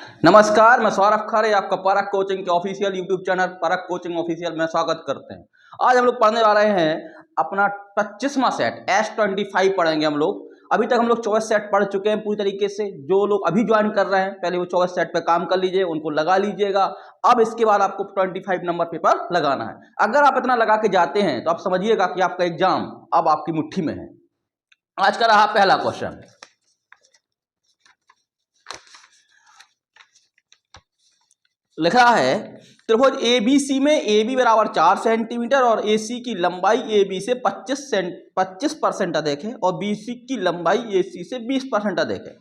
नमस्कार, मैं सौरभ खरे आपका परख कोचिंग के ऑफिशियल यूट्यूब चैनल परख कोचिंग ऑफिशियल में स्वागत करते हैं। आज हम लोग पढ़ने वाले हैं अपना 25वां सेट S25 पढ़ेंगे हम लोग। अभी तक हम लोग 24 सेट पढ़ चुके हैं पूरी तरीके से। जो लोग अभी ज्वाइन कर रहे हैं पहले वो 24 सेट पे काम कर लीजिए, उनको लगा लीजिएगा। अब इसके बाद आपको 25 नंबर पेपर लगाना है। अगर आप इतना लगा के जाते हैं तो आप समझिएगा कि आपका एग्जाम अब आपकी मुट्ठी में है। आज का रहा पहला क्वेश्चन। लिखा है त्रिभुज ABC में AB बराबर 4 सेंटीमीटर और AC की लंबाई AB से 25% अधिक है और BC की लंबाई AC से 20% अधिक है।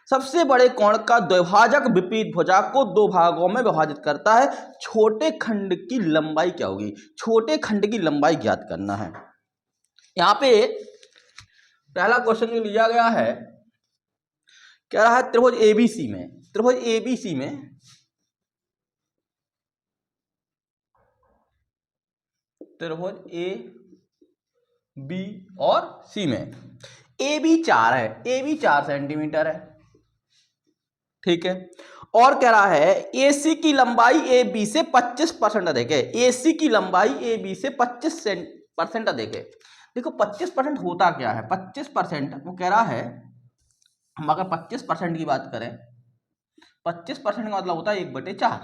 सबसे बड़े कोण का द्विभाजक विपरीत भुजा को दो भागों में विभाजित करता है। छोटे खंड की लंबाई क्या होगी? छोटे खंड की लंबाई ज्ञात करना है। यहाँ पे पहला क्वेश्चन जो लिया गया है कह रहा है त्रिभुज ABC में त्रिभुज A B और C में AB 4 है, AB 4 सेंटीमीटर है, ठीक है। और कह रहा है AC की लंबाई AB से 25% अधिक है। AC की लंबाई AB से 25% अधिक है। देखो 25% होता क्या है? 25% वो कह रहा है, हम अगर 25% की बात करें, 25% का मतलब होता है 1/4।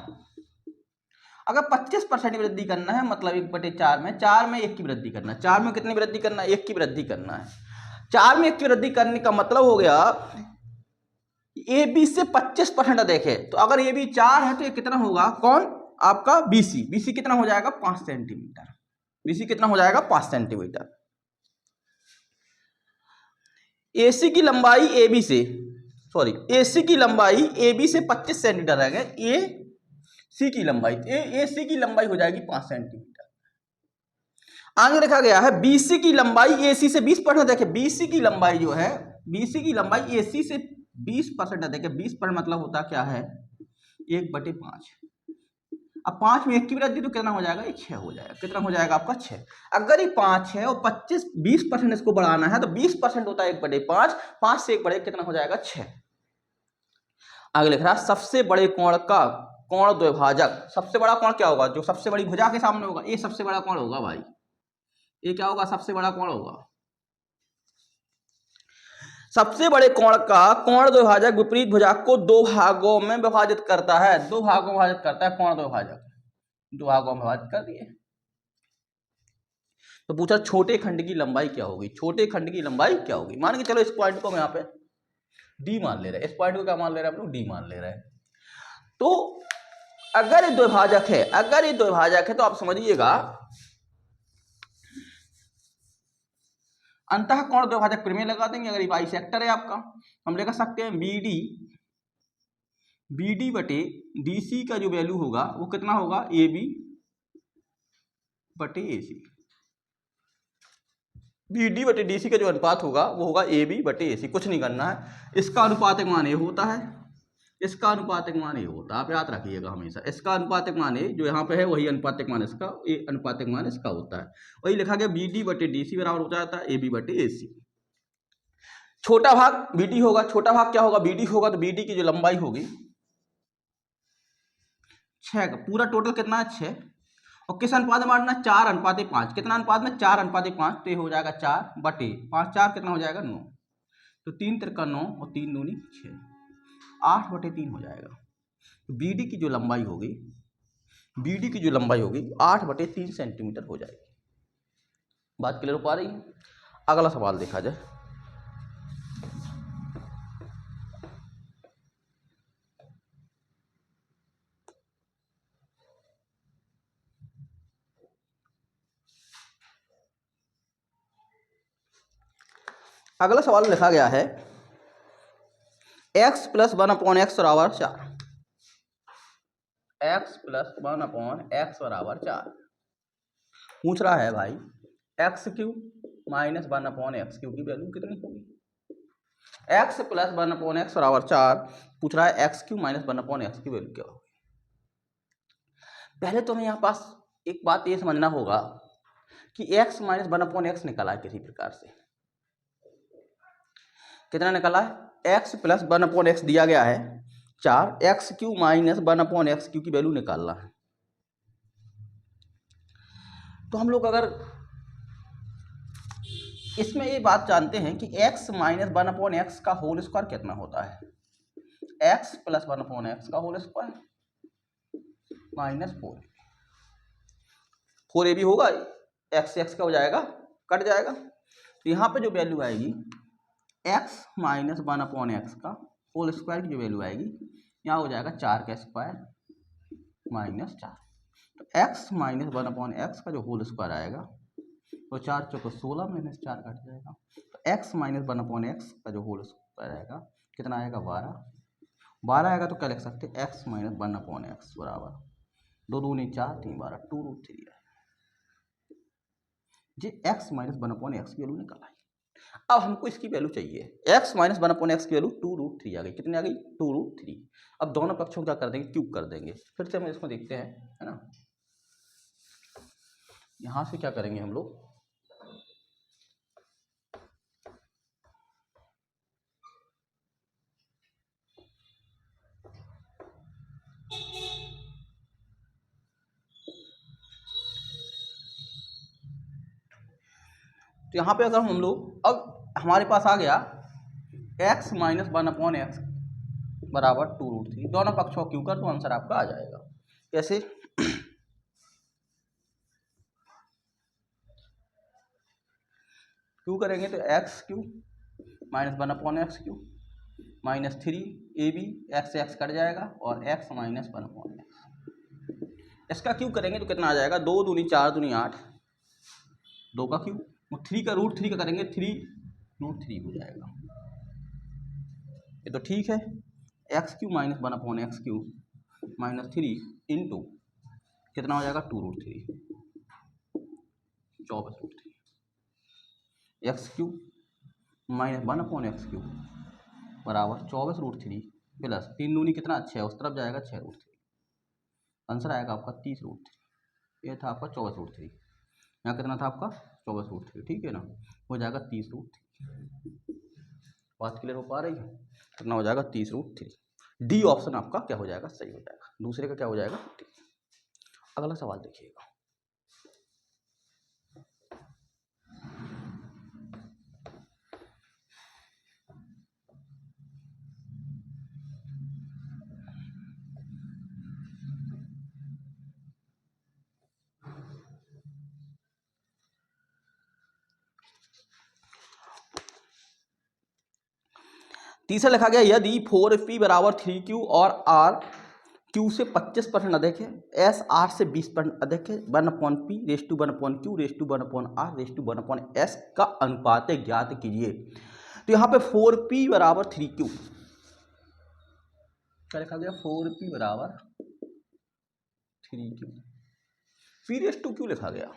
अगर 25% की वृद्धि करना है मतलब 1/4 में 4 में 1 की वृद्धि करना है। 4 में कितनी वृद्धि करना है? 1 की वृद्धि करना है। 4 में 1 की वृद्धि करने का मतलब हो गया AB से 25% अधिक है। तो अगर AB 4 है तो ये कितना होगा? कौन? आपका BC। BC कितना हो जाएगा? 5 सेंटीमीटर। BC कितना हो जाएगा? 5 सेंटीमीटर। AC की लंबाई AB से AC की लंबाई AB से 25 सेंटीमीटर है। AC की लंबाई हो जाएगी 5 सेंटीमीटर। आगे लिखा गया है BC की लंबाई AC से 20% अधिक है। BC की लंबाई जो है, BC की लंबाई AC से 20% अधिक है। 20% मतलब होता क्या है? 1/5। अब 5 में 1 की वृद्धि तो कितना हो जाएगा? ये 6 हो जाएगा। कितना हो जाएगा आपका? 6। अगर ये 5 है और 20% इसको बढ़ाना है तो 20% होता है 1/5। 5 से 1 बढ़े कितना हो जाएगा? 6। आगे लिख रहा है सबसे बड़े कोण का कोण द्विभाजक। सबसे बड़ा कोण क्या होगा? जो सबसे बड़ी भुजा के सामने होगा, ये सबसे बड़ा कोण होगा भाई। ये क्या होगा? सबसे बड़ा कोण होगा। सबसे बड़े कोण का कोण द्विभाजक विपरीत भुजा को दो भागों में विभाजित करता है। दो भागों में विभाजित करता है कोण द्विभाजक। दो भागों में विभाजित कर दिए। तो पूछा छोटे खंड की लंबाई क्या होगी? छोटे खंड की लंबाई क्या होगी? मान के चलो इस पॉइंट को हम यहाँ पे D मान ले रहे हैं। इस पॉइंट को क्या मान ले रहे हैं? हम लोग D मान ले रहे हैं। तो अगर ये द्विभाजक है, तो आप समझिएगा अंतः कोण द्विभाजक प्रमेय लगा देंगे। अगर ये बाइसेक्टर है आपका, हम लिख सकते हैं BD बटे DC का जो वैल्यू होगा वो कितना होगा? AB बटे AC। BD बटे DC का जो अनुपात होगा वो होगा AB बटे AC। कुछ नहीं करना है। इसका अनुपातिक मान ये होता है, इसका अनुपातिक मान ये होता है। आप याद रखिएगा हमेशा, इसका अनुपातिक मान ये जो यहाँ पे है वही अनुपातिक मान इसका, ये अनुपातिक मान इसका होता है। वही लिखा गया BD बटे DC बराबर हो जाता है AB बटे AC। छोटा भाग BD होगा। छोटा भाग क्या होगा? BD होगा। तो BD की जो लंबाई होगी 6 का पूरा टोटल कितना है? 6। और किस अनुपात में बांटना? 4:5। कितना अनुपात में? 4:5। तो ये हो जाएगा 4 बटे 5। 4 कितना हो जाएगा? 9। तो 3 तिरका 9 और 3 दूनी 6। 8/3 हो जाएगा। तो BD की जो लंबाई होगी 8/3 सेंटीमीटर हो जाएगी। बात क्लियर हो पा रही है? अगला सवाल देखा जाए। अगला सवाल लिखा गया है x + 1/x बराबर 4। x + 1/x बराबर 4 पूछ रहा है भाई x³ - 1/x³ की वैल्यू कितनी होगी? x + 1/x बराबर 4 पूछ रहा है x³ - 1/x की वैल्यू क्या होगी? पहले तो हमें यहाँ पास एक बात ये समझना होगा कि x - 1/x निकला है किसी प्रकार से। कितना निकला है? x + 1/x दिया गया है 4, एक्स क्यू माइनस 1/x³ की वैल्यू निकालना है। तो हम लोग अगर इसमें ये बात जानते हैं कि x माइनस 1/x का होल स्क्वायर कितना होता है, x प्लस 1/x का होल स्क्वायर माइनस 4ab होगा, x से x का हो जाएगा, कट जाएगा। तो यहाँ पे जो वैल्यू आएगी x माइनस 1/x का होल स्क्वायर की जो वैल्यू आएगी यहाँ हो जाएगा 4 का स्क्वायर माइनस 4। तो x माइनस 1/x का जो होल स्क्वायर आएगा तो 4 चौको 16 माइनस 4 कट जाएगा। तो x माइनस 1/x का जो होल स्क्वायर आएगा कितना आएगा 12 आएगा। तो क्या लिख सकते हैं x माइनस 1/x बराबर 2 दूनी 4 3 12 2√3 आएगा। जी x माइनस 1/x की वैल्यू निकाला। अब हमको इसकी वैल्यू चाहिए, x माइनस 1/x की वैल्यू 2√3 आ गई। कितनी आ गई 2√3। अब दोनों पक्षों को क्या कर देंगे क्यूब कर देंगे। फिर से हम इसको देखते हैं, है ना। यहां से क्या करेंगे हम लोग, तो यहाँ पे अगर हम लोग, अब हमारे पास आ गया x माइनस 1/x बराबर 2√3। दोनों पक्षों क्यू कर तो आंसर आपका आ जाएगा। कैसे, क्यू करेंगे तो x³ minus 1/x³ minus 3ab, x से x कट जाएगा और x माइनस 1/x। इसका क्यूब करेंगे तो कितना आ जाएगा 2 दूनी 4 दूनी 8, 2 का क्यूब, 3 का √3 का करेंगे 3√3 हो जाएगा। ये तो ठीक है। x³ minus 1/x³ minus 3 into कितना हो जाएगा 2√3, 24√3। x³ माइनस 1/x³ बराबर 24√3 प्लस 3 दूनी कितना 6, उस तरफ जाएगा 6√3। आंसर आएगा आपका 30√3। ये था आपका 24√3, यहाँ कितना था आपका 24√3, ठीक है ना। हो जाएगा 30√3। बात क्लियर हो पा रही है। कितना हो जाएगा 30√3। डी ऑप्शन आपका क्या हो जाएगा सही हो जाएगा, दूसरे का क्या हो जाएगा डी। अगला सवाल देखिएगा। तीसरा लिखा गया यदि 4p बराबर 3q और r q से 25% अधिक है, s r से 20% अधिक है, 1/p raise to 1/q raise to 1/r raise to 1/s का अनुपात ज्ञात कीजिए। तो यहाँ पे 4p बराबर 3q, क्या लिखा गया 4p बराबर 3q, p raise to q लिखा गया,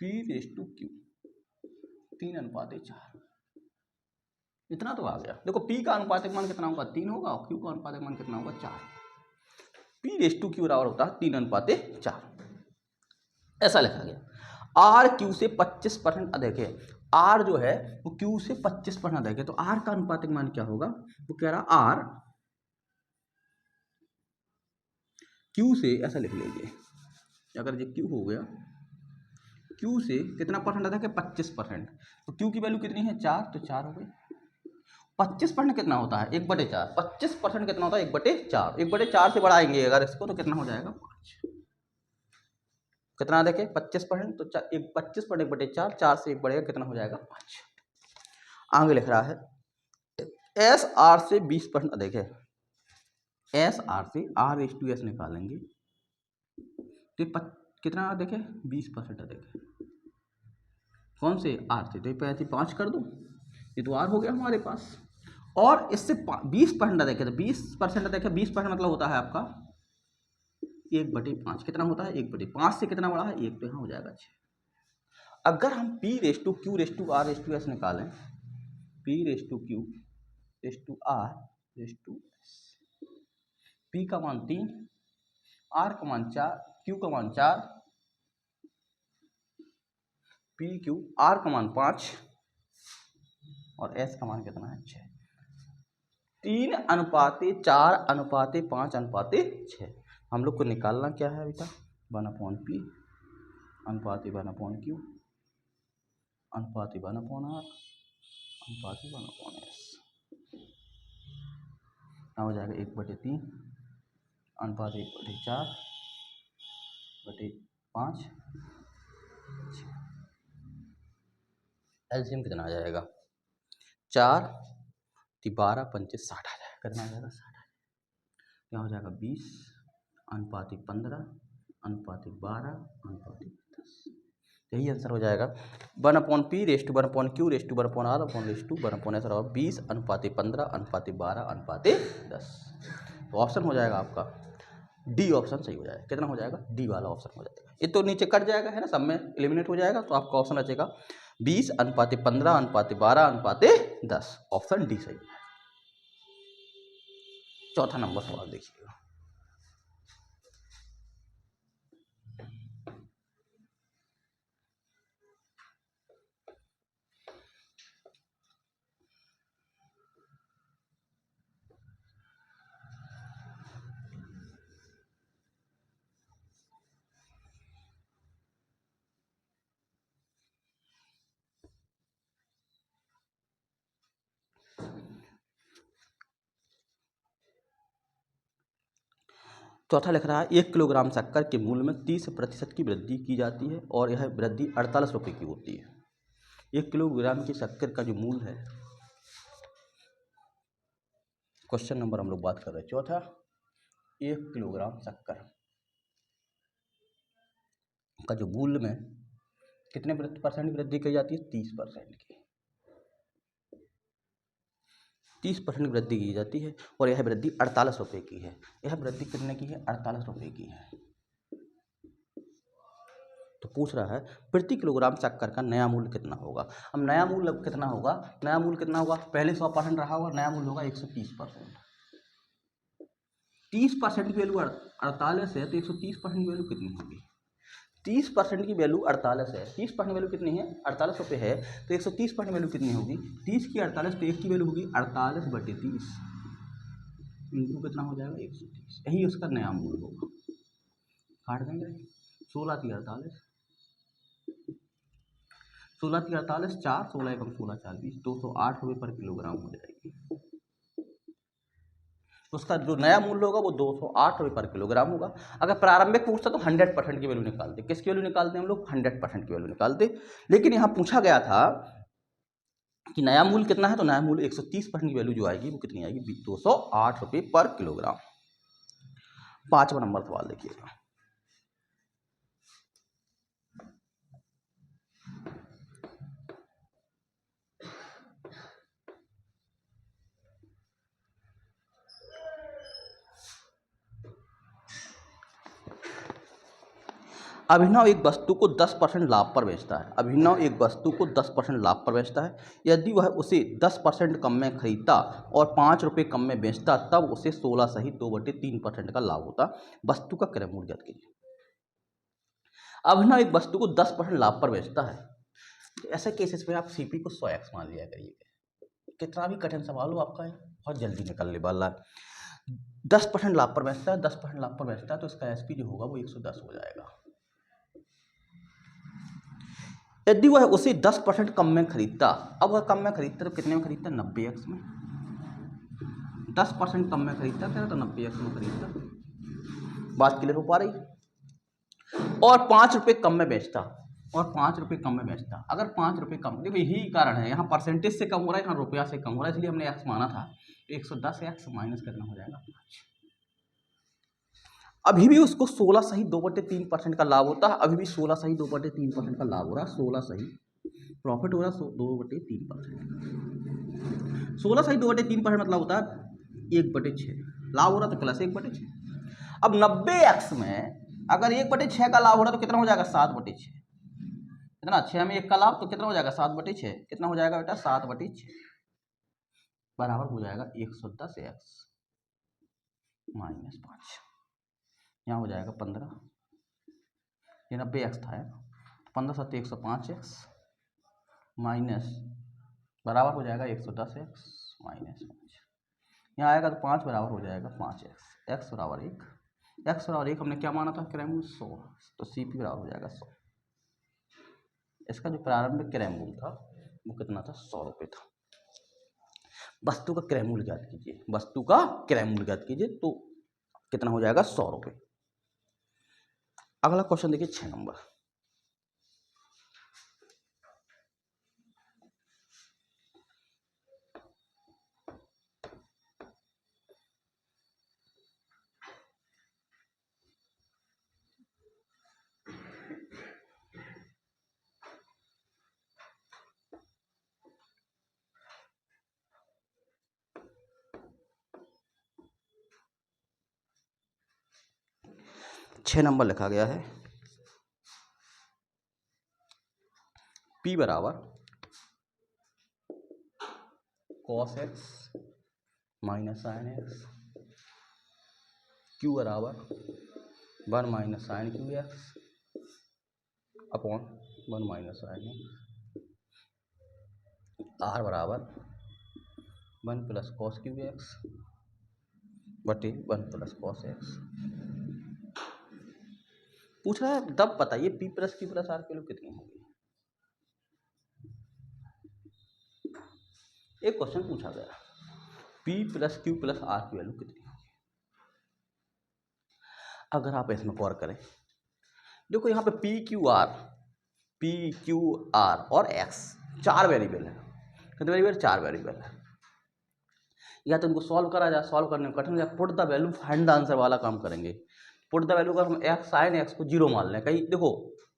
p रेस टू q 3:4। इतना तो आ गया। देखो p का अनुपातिक मान कितना होगा 3 होगा और q का अनुपातिक मान कितना होगा 4। p रेस टू q बराबर होता है 3:4, ऐसा लिखा गया। r q से 25% अधिक है, r जो है वो q से 25% अधिक है, तो r का अनुपातिक मान क्या होगा, वो कह रहा r q से, ऐसा लिख लीजिए, अगर ये q हो गया, q से कितना परसेंट अधिक है 25%, तो q की वैल्यू कितनी है 4, तो 4 हो गई। 25% कितना होता है 1/4, 25% कितना होता है 1/4, 1/4 से बढ़ाएंगे अगर इसको तो कितना हो जाएगा 5। कितना देखे 25%, तो 25% 1/4, 4 से 1 बढ़ेगा कितना हो जाएगा 5। आगे लिख रहा है एस आर से 20% अधिक है, एस आर से आर रेस टू एस निकालेंगे तो कितना अधिक है 20% अधिक है, कौन से आर से, तो पैसे 5 कर दो, ये तो आर हो गया हमारे पास। और इससे 20% अधिक है, तो 20% अधिक है, 20% मतलब होता है आपका 1/5, कितना होता है 1/5 से कितना बड़ा है 1, तो यहाँ हो जाएगा 6। अगर हम p raise to q raise to r raise to s निकालें, p raise to q raise to r raise to s, p का मान 3, r का मान 4, q का मान 4, p q r का मान 5 और s का मान कितना है 6। 3:4:5:6। हम लोग को निकालना क्या है बेटा, 1/P अनुपात 1/Q अनुपात 1/R अनुपात 1/S। क्या हो जाएगा 1/3 अनुपात 1/4/5। एलसीएम कितना आ जाएगा, 4 12 पंचे 60 आ जाएगा। कितना आ जाएगा 60। क्या हो जाएगा 20 अनुपात 15 अनुपात 12 अनुपात 10। यही आंसर हो जाएगा 1/P/1/Q/1/R/1/S 20 अनुपात 15 अनुपात 12 अनुपात 10। तो ऑप्शन हो जाएगा आपका डी ऑप्शन सही हो जाएगा। कितना हो जाएगा, डी वाला ऑप्शन हो जाएगा। ये तो नीचे कट जाएगा है ना, सब में एलिमिनेट हो जाएगा, तो आपका ऑप्शन बचेगा 20 अनुपात 15 अनुपात 12 अनुपात 10। ऑप्शन डी सही है। चौथा नंबर सवाल देखिएगा। चौथा लिख रहा है 1 किलोग्राम शक्कर के मूल्य में 30% की वृद्धि की जाती है और यह वृद्धि 48 रुपये की होती है। 1 किलोग्राम की शक्कर का जो मूल्य है, क्वेश्चन नंबर हम लोग बात कर रहे हैं चौथा, 1 किलोग्राम शक्कर का जो मूल्य में कितने % की वृद्धि की जाती है, 30% की। 30% वृद्धि की जाती है और यह वृद्धि 48 रुपये की है। यह वृद्धि कितने की है, 48 रुपये की है। तो पूछ रहा है प्रति किलोग्राम शक्कर का नया मूल्य कितना होगा। अब नया मूल्य कितना होगा, नया मूल्य कितना होगा, पहले 100% रहा होगा, नया मूल्य होगा 130%। 30% की वैल्यू 48 है तो 130% की वैल्यू कितनी होगी, 30% की वैल्यू 48 है, 30% वैल्यू कितनी है, 48 रुपये है, तो 130% वैल्यू कितनी होगी, 30 की 48, तो एक की वैल्यू होगी 48/30 इंटू कितना हो जाएगा 130। यही उसका नया मूल्य होगा। काट देंगे, 16 की 48, 16 की 48, 4 16 एकम 16 4 20, 208 रुपये पर किलोग्राम हो जाएगी। तो उसका जो नया मूल्य होगा वो 208 रुपये पर किलोग्राम होगा। अगर प्रारंभिक पूछता तो 100% की वैल्यू निकालते। किसकी वैल्यू निकालते हैं हम लोग, 100% की वैल्यू निकालते। लेकिन यहाँ पूछा गया था कि नया मूल्य कितना है, तो नया मूल्य 130% की वैल्यू जो आएगी वो कितनी आएगी, 208 रुपये पर किलोग्राम। 5वां नंबर सवाल देखिएगा। अभिनव एक वस्तु को 10% लाभ पर बेचता है। अभिनव एक वस्तु को 10% लाभ पर बेचता है। यदि वह उसे 10% कम में खरीदता और 5 रुपये कम में बेचता तब उसे 16 सहित 2/3% का लाभ होता। वस्तु का क्रय मूल्य ज्ञात कीजिए। अभिनव एक वस्तु को 10% लाभ पर बेचता है। तो ऐसे केसेस में आप सीपी को 100x मान लिया करिए। कितना भी कठिन सवाल हो आपका बहुत जल्दी निकलने वाला है। 10% लाभ पर बेचता है, 10% लाभ पर बेचता है, तो इसका एसपी जो होगा वो 110 हो जाएगा। यदि वह उसे 10% कम में खरीदता, अब वह कम में खरीदता तो कितने में खरीदता, 90x में। 10% कम में खरीदता क्या, तो 90x में खरीदता। बात क्लियर हो पा रही। और 5 रुपये कम में बेचता, और 5 रुपये कम में बेचता। अगर 5 रुपये कम, देखो यही कारण है, यहाँ परसेंटेज से कम हो रहा है, यहाँ रुपया से कम हो रहा है, इसलिए हमने x माना था। 110x माइनस करना हो जाएगा 5। अभी भी उसको 16 सहित 2/3% का लाभ होता है। अभी भी 16 सहित 2/3% का लाभ हो रहा है। 16 सहित प्रॉफिट हो रहा है 2/3%। 16 सहित 2/3% मतलब होता है 1/6 लाभ हो रहा तो प्लस 1/6। अब 90x में अगर 1/6 का लाभ हो रहा तो कितना हो जाएगा, 7/6। कितना, 6 में 1 का लाभ तो कितना हो जाएगा, 7/6। कितना हो जाएगा बेटा, 7/6 बराबर हो जाएगा 110x माइनस 5। यहाँ हो जाएगा 15, ये 90x था, 15 7 105x माइनस बराबर हो जाएगा 110x माइनस 5। यहाँ आएगा तो 5 बराबर हो जाएगा 5x, x बराबर 1, x बराबर 1 हमने क्या माना था क्रय मूल्य 100, तो CP बराबर हो जाएगा 100। इसका जो प्रारंभिक क्रय मूल्य था वो कितना था, 100 रुपये था। वस्तु का क्रय मूल्य ज्ञात कीजिए, वस्तु का क्रय मूल्य ज्ञात कीजिए, तो कितना हो जाएगा, 100 रुपये। अगला क्वेश्चन देखिए 6 नंबर। छह नंबर लिखा गया है P बराबर cos x minus sine x, Q बराबर 1 minus sine Q x upon 1 minus sine x, R बराबर 1 प्लस कॉस क्यू एक्स बटे 1 प्लस कॉस एक्स। पूछ रहा है तब बताइए P plus Q plus R की वैल्यू कितनी होगी। एक क्वेश्चन पूछा गया P plus Q plus R की वैल्यू कितनी होगी। अगर आप इसमें गौर करें, देखो यहाँ पे P Q R और X 4 वेरिएबल है। कितने वेरिएबल, 4 वेरिएबल है। या तो इनको सॉल्व करा जाए, सॉल्व करने में कठिन, या put the value find the answer वाला काम करेंगे। पुट द वैल्यू का हम एक्स साइन एक्स को 0 मान लें। कहीं देखो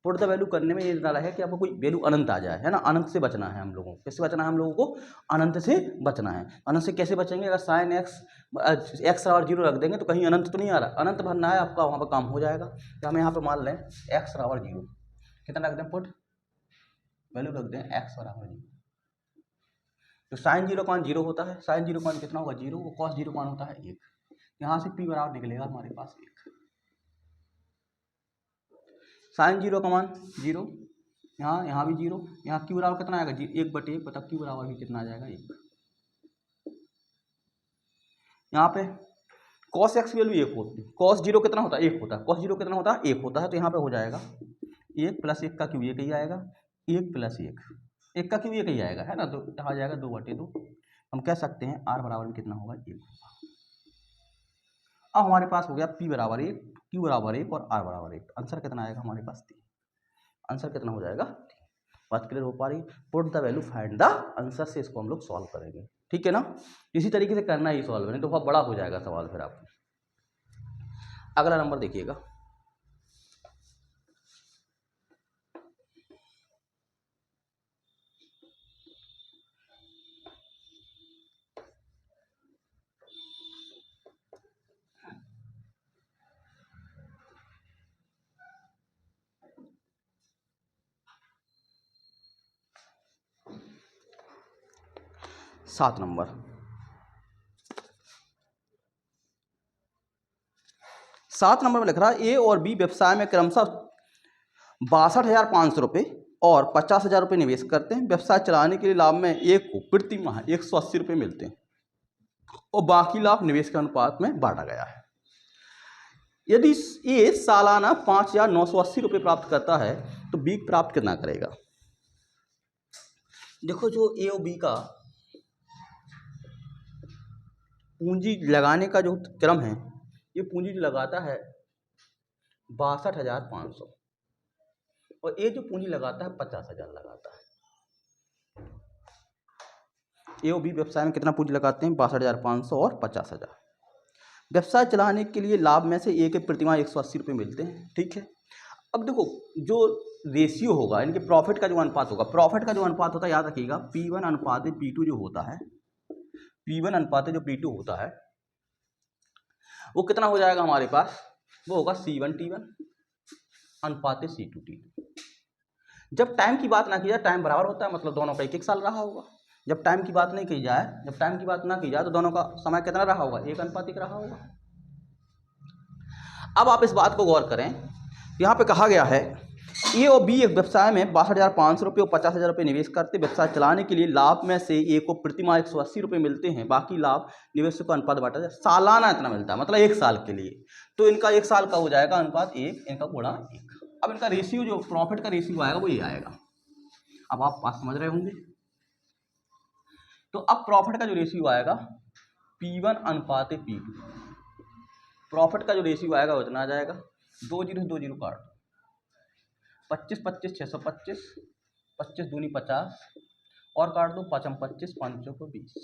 पुट द वैल्यू करने में ये डाला है कि आपको कोई वैल्यू अनंत आ जाए, है ना। अनंत से बचना है हम लोगों को। कैसे बचना है हम लोगों को, अनंत से बचना है। अनंत से कैसे बचेंगे, अगर साइन एक्स और 0 रख देंगे तो कहीं अनंत तो नहीं आ रहा, अनंत भरना है आपका, वहाँ पर काम हो जाएगा। तो हम यहाँ पर मान लें एक्स बराबर 0, कितना रख दें, पुट वैल्यू रख दें एक्स बराबर 0। तो साइन 0 का मान 0 होता है, साइन 0 का मान कितना होगा 0, वो कॉस 0 का मान होता है 1। यहाँ से P बराबर निकलेगा हमारे पास 1। साइन 0 का मान 0, यहाँ भी 0, यहाँ Q बराबर कितना आएगा 1 बटे 1, बता Q बराबर भी कितना आ जाएगा 1। यहाँ पे cos x की वैल्यू 1 होती है, cos 0 कितना होता है 1 होता है, cos 0 कितना होता है 1 होता है। तो यहाँ पे हो जाएगा 1 प्लस 1 का Q 1 ही आएगा, 1 प्लस 1 का Q 1 ही आएगा, है ना। तो यहाँ आ जाएगा 2 बटे 2। हम कह सकते हैं R बराबर भी कितना होगा 1 होगा। अब हमारे पास हो गया P बराबर 1, Q बराबर 1 और R बराबर 1। आंसर कितना आएगा हमारे पास 3। आंसर कितना हो जाएगा 3। बात क्लियर हो पा रही। Put the value find the answer से इसको हम लोग सॉल्व करेंगे, ठीक है ना। इसी तरीके से करना ही सॉल्व, नहीं तो बहुत बड़ा हो जाएगा सवाल फिर आपको। अगला नंबर देखिएगा, सात नंबर। 7 नंबर में लिख रहा है ए और बी व्यवसाय में क्रमशः 62,500 रुपये और 50,000 रुपये निवेश करते हैं। व्यवसाय चलाने के लिए लाभ में एक को प्रति माह 180 रुपये मिलते हैं और बाकी लाभ निवेश के अनुपात में बांटा गया है। यदि ए सालाना 5,980 रुपये प्राप्त करता है तो बी प्राप्त कितना करेगा। देखो जो ए और बी का पूंजी लगाने का जो क्रम है, ये पूंजी जो लगाता है 62,500 और ये जो पूंजी लगाता है 50,000 लगाता है। ए और बी व्यवसाय में कितना पूंजी लगाते हैं 62,500 और 50,000। व्यवसाय चलाने के लिए लाभ में से ए के प्रतिमाह 180 रुपये मिलते हैं, ठीक है। अब देखो जो रेशियो होगा इनके प्रॉफिट का जो अनुपात होगा, प्रॉफिट का जो अनुपात होता है याद रखिएगा P1 अनुपात P2 जो होता है, P1 अनुपात जो P2 होता है वो कितना हो जाएगा हमारे पास, वो होगा C1T1 अनुपात C2T2। जब टाइम की बात ना की जाए, टाइम बराबर होता है मतलब दोनों का 1-1 साल रहा होगा। जब टाइम की बात नहीं की जाए, जब टाइम की बात ना की जाए तो दोनों का समय कितना रहा होगा 1:1 रहा होगा। अब आप इस बात को गौर करें, यहाँ पे कहा गया है ए और बी एक व्यवसाय में 62,500 रुपये और 50,000 रुपये निवेश करते। व्यवसाय चलाने के लिए लाभ में से ए को प्रति माह 180 रुपये मिलते हैं, बाकी लाभ निवेश को अनुपात बांटा जाए। सालाना इतना मिलता है, मतलब 1 साल के लिए, तो इनका 1 साल का हो जाएगा अनुपात 1, इनका गुणा 1। अब इनका रेशियो, जो प्रॉफिट का रेशियो आएगा वो ये आएगा। अब आप बात समझ रहे होंगे। तो अब प्रॉफिट का जो रेशियो आएगा P1 अनुपात P2, प्रॉफिट का जो रेशियो आएगा वो इतना आ जाएगा। 2 0 2 0 काट, 25 25 625, 25 दूनी 50 और काट दो, 5 25 5 को 20।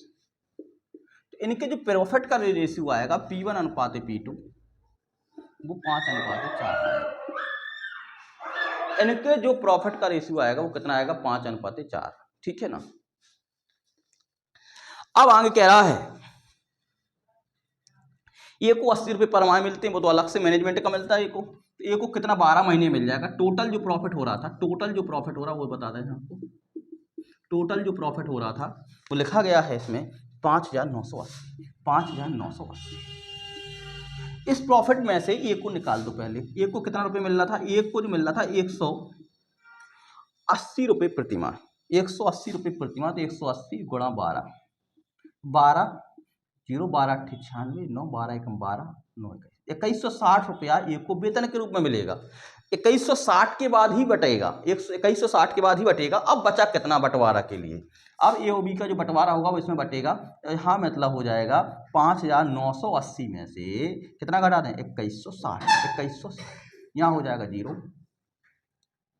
तो इनके जो प्रॉफिट का रेशियो आएगा P1 अनुपात P2 वो 5 अनुपात 4 आएगा। इनके जो प्रॉफिट का रेशियो आएगा वो कितना आएगा? 5 अनुपात 4। ठीक है ना। अब आगे कह रहा है ए को 80 रुपये पर माह मिलते हैं, वो तो अलग से मैनेजमेंट का मिलता है। ए को कितना 12 महीने मिल जाएगा। टोटल जो प्रॉफिट हो रहा था, टोटल जो प्रॉफिट हो रहा वो बता दें आपको। टोटल जो प्रॉफिट हो रहा था वो लिखा गया है इसमें 5,980, 5,980। इस प्रॉफिट में से ए को निकाल दो पहले। ए को कितना रुपये मिल रहा था? ए को जो मिल रहा था 180 रुपये प्रति माह, 180 रुपये प्रति माह। तो 180 गुणा 12, 12 0 12 98 9 12 1 12 9 2160 रुपया ए को वेतन के रूप में मिलेगा। 2160 के बाद ही बटेगा, 2160 के बाद ही बटेगा। अब बचा कितना बंटवारा के लिए? अब ए और बी का जो बंटवारा होगा वो इसमें बटेगा। हाँ, मतलब हो जाएगा 5,980 में से कितना घटा दें? 2160, 2160 यहाँ हो जाएगा 0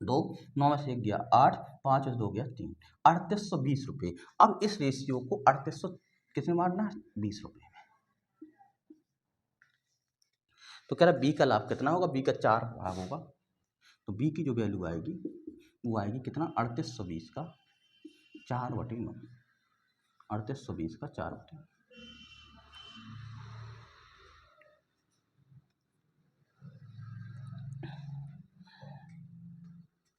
2 9 में से 1 गया 8, 5 2 गया 3, 3820 रुपये। अब इस रेशियो को 3800 किसमें मारना है? 20 रुपये में। तो कह रहा बी का लाभ कितना होगा? बी का 4 भाग होगा, तो बी की जो वैल्यू आएगी वो आएगी कितना? 3820 का 4/9, 3820 का 4/9।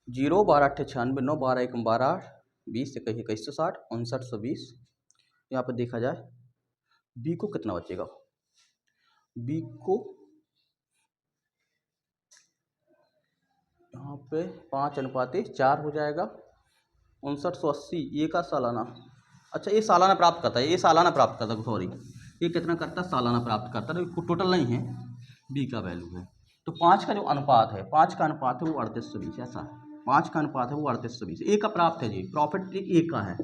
0 12 98 9 12 1 12 20 2160 5920। यहाँ पर देखा जाए बी को कितना बचेगा? बी को यहाँ पे 5 अनुपात 4 हो जाएगा। 5980 ये का सालाना, अच्छा ये सालाना प्राप्त करता है, ये सालाना प्राप्त करता है, सॉरी ये कितना करता है? सालाना प्राप्त करता है। तो टोटल नहीं है, बी का वैल्यू है। तो 5 का जो अनुपात है, 5 का अनुपात है वो 3820, ऐसा है। 5 का अनुपात है वो 3820। ए का प्राप्त है जी, प्रॉफिट ए का है।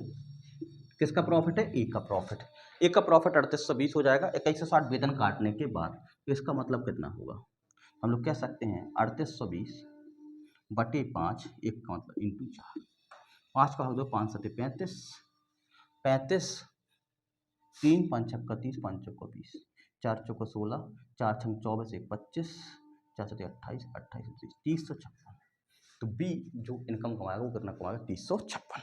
किसका प्रॉफिट है? ए का प्रॉफिट। ए का प्रॉफिट 3820 हो जाएगा 2160 वेतन काटने के बाद। तो इसका मतलब कितना होगा? हम लोग कह सकते हैं 3820 बटे 5, एक का मतलब इंटू 4। 5 का हो दो 5 सत्ते 35, 35 3 5 छक्का 30, 5 चौका 20, 4 चौका 16, 4 छंग 24, 1 25, 4 सत्ते 28, 28 30, 356। तो बी जो इनकम कमाएगा वो कितना कमाएगा? 356।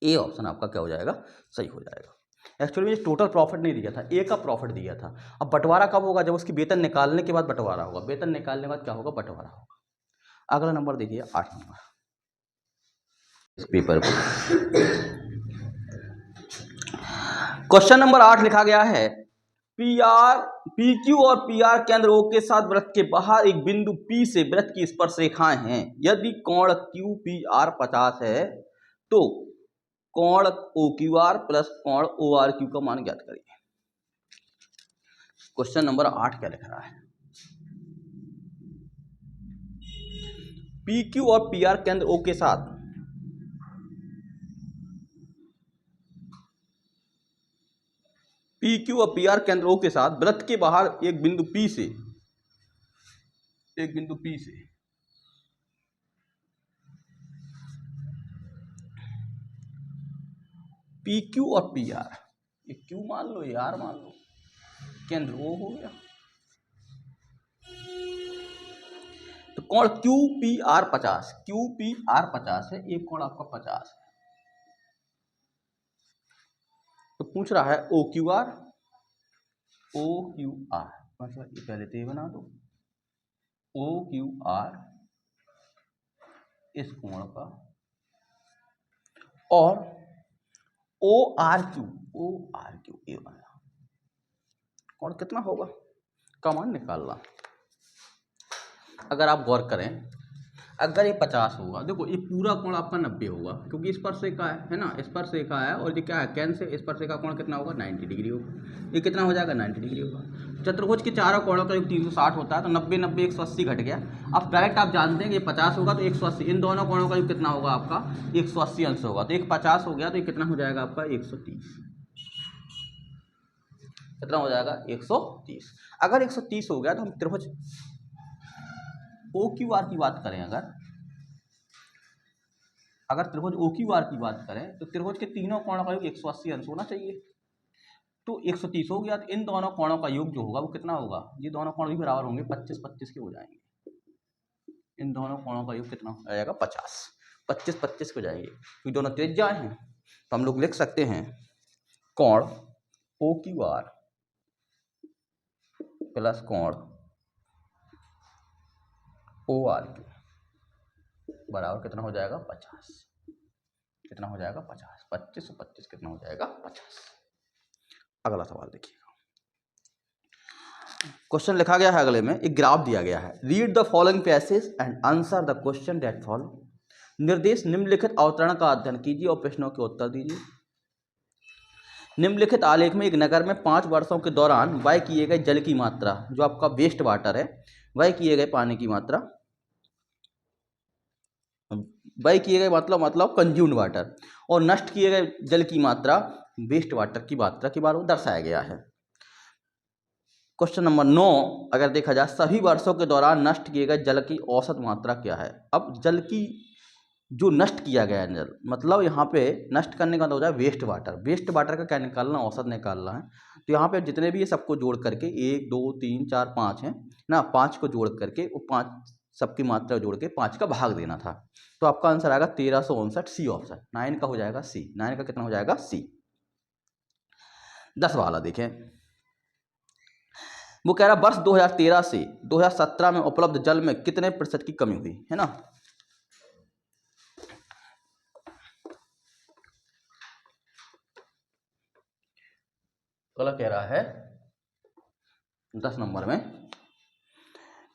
ए ऑप्शन आपका क्या हो जाएगा? सही हो जाएगा। एक्चुअली मुझे टोटल प्रॉफिट नहीं दिया था, ए का प्रॉफिट दिया था। अब बंटवारा कब होगा? जब उसकी वेतन निकालने के बाद बंटवारा होगा। वेतन निकालने के बाद क्या होगा? बंटवारा होगा। अगला नंबर देखिए 8 नंबर इस पेपर को। क्वेश्चन नंबर 8 लिखा गया है पी क्यू और पी आर केंद्र ओ के साथ वृत्त के बाहर एक बिंदु पी से वृत्त की स्पर्श रेखाएं हैं। यदि कोण क्यू पी आर 50 है तो कोण ओ क्यू आर प्लस कोण ओ आर क्यू का मान ज्ञात करिए। क्वेश्चन नंबर 8 क्या लिख रहा है? पी क्यू और पी आर केंद्र ओ के साथ पी क्यू और पी आर केंद्र ओ के साथ वृत्त के बाहर एक बिंदु पी से पी क्यू और पी आर, ये क्यू मान लो, ये आर मान लो, केंद्र ओ हो गया। तो कोण Q P R 50, Q P R 50 है, एक कोण आपका 50 है। तो पूछ रहा है ओ क्यू आर, पहले तो ये बना दो ओ क्यू आर इस कोण का, और ओ आर क्यू ये बना। कोण कितना होगा? का मान निकालना। अगर आप गौर करें अगर ये 50 होगा, देखो ये पूरा कोण आपका 90 होगा क्योंकि इस पर रेखा है ना, इस पर रेखा है और ये क्या है कैन से, इस पर रेखा कोण कितना होगा 90 डिग्री होगा। ये कितना हो जाएगा 90 डिग्री होगा। चतुर्भुज के चारों कोणों का योग 360 होता है तो 90 90 180 घट गया। अब डायरेक्ट आप जानते हैं कि ये 50 होगा तो 180, इन दोनों कोणों का योग कितना होगा आपका 180 अंश होगा। तो एक 50 हो गया तो ये कितना हो जाएगा आपका 130, कितना हो जाएगा 130। अगर 130 हो गया तो हम त्रिभुज OQR की बात करें, अगर त्रिभुज OQR की बात करें तो त्रिभुज के तीनों कोणों का योग 180 अंश होना चाहिए। तो 130 हो गया तो इन दोनों कोणों का योग जो होगा वो कितना होगा, ये दोनों कोण भी बराबर होंगे 25 25 के हो जाएंगे। इन दोनों कोणों का योग कितना हो जाएगा 50, 25 25 के हो जाएंगे क्योंकि दोनों त्रिज्याएं हैं। तो हम लोग लिख सकते हैं कोण OQR प्लस कोण ORQ बराबर कितना हो जाएगा 50, कितना हो जाएगा 50, 25 और 25 कितना हो जाएगा 50। अगला सवाल देखिएगा, क्वेश्चन लिखा गया है अगले में, एक ग्राफ दिया गया है। Read the following passage and answer the question that follow. निर्देश निम्नलिखित अवतरण का अध्ययन कीजिए और प्रश्नों के उत्तर दीजिए। निम्नलिखित आलेख में एक नगर में 5 वर्षों के दौरान व्यय किए गए जल की मात्रा, जो आपका वेस्ट वाटर है, व्यय किए गए पानी की मात्रा, व्यय किए गए मतलब कंज्यूम्ड वाटर, और नष्ट किए गए जल की मात्रा, वेस्ट वाटर की मात्रा के बारे में दर्शाया गया है। क्वेश्चन नंबर 9 अगर देखा जाए, सभी वर्षों के दौरान नष्ट किए गए जल की औसत मात्रा क्या है। अब जल की जो नष्ट किया गया है जल, मतलब यहाँ पे नष्ट करने का मतलब हो जाए वेस्ट वाटर, वेस्ट वाटर का क्या निकालना, औसत निकालना है। तो यहाँ पे जितने भी ये सबको जोड़ करके 1 2 3 4 5 हैं ना, 5 को जोड़ करके वो 5 सबकी मात्रा जोड़ के 5 का भाग देना था। तो आपका आंसर आएगा 1359, सी ऑप्शन 9 का हो जाएगा सी। 9 का कितना हो जाएगा सी। 10 वाला देखें, वो कह रहा वर्ष 2013 से 2017 में उपलब्ध जल में कितने प्रतिशत की कमी हुई है ना। अगला कह रहा है 10 नंबर में,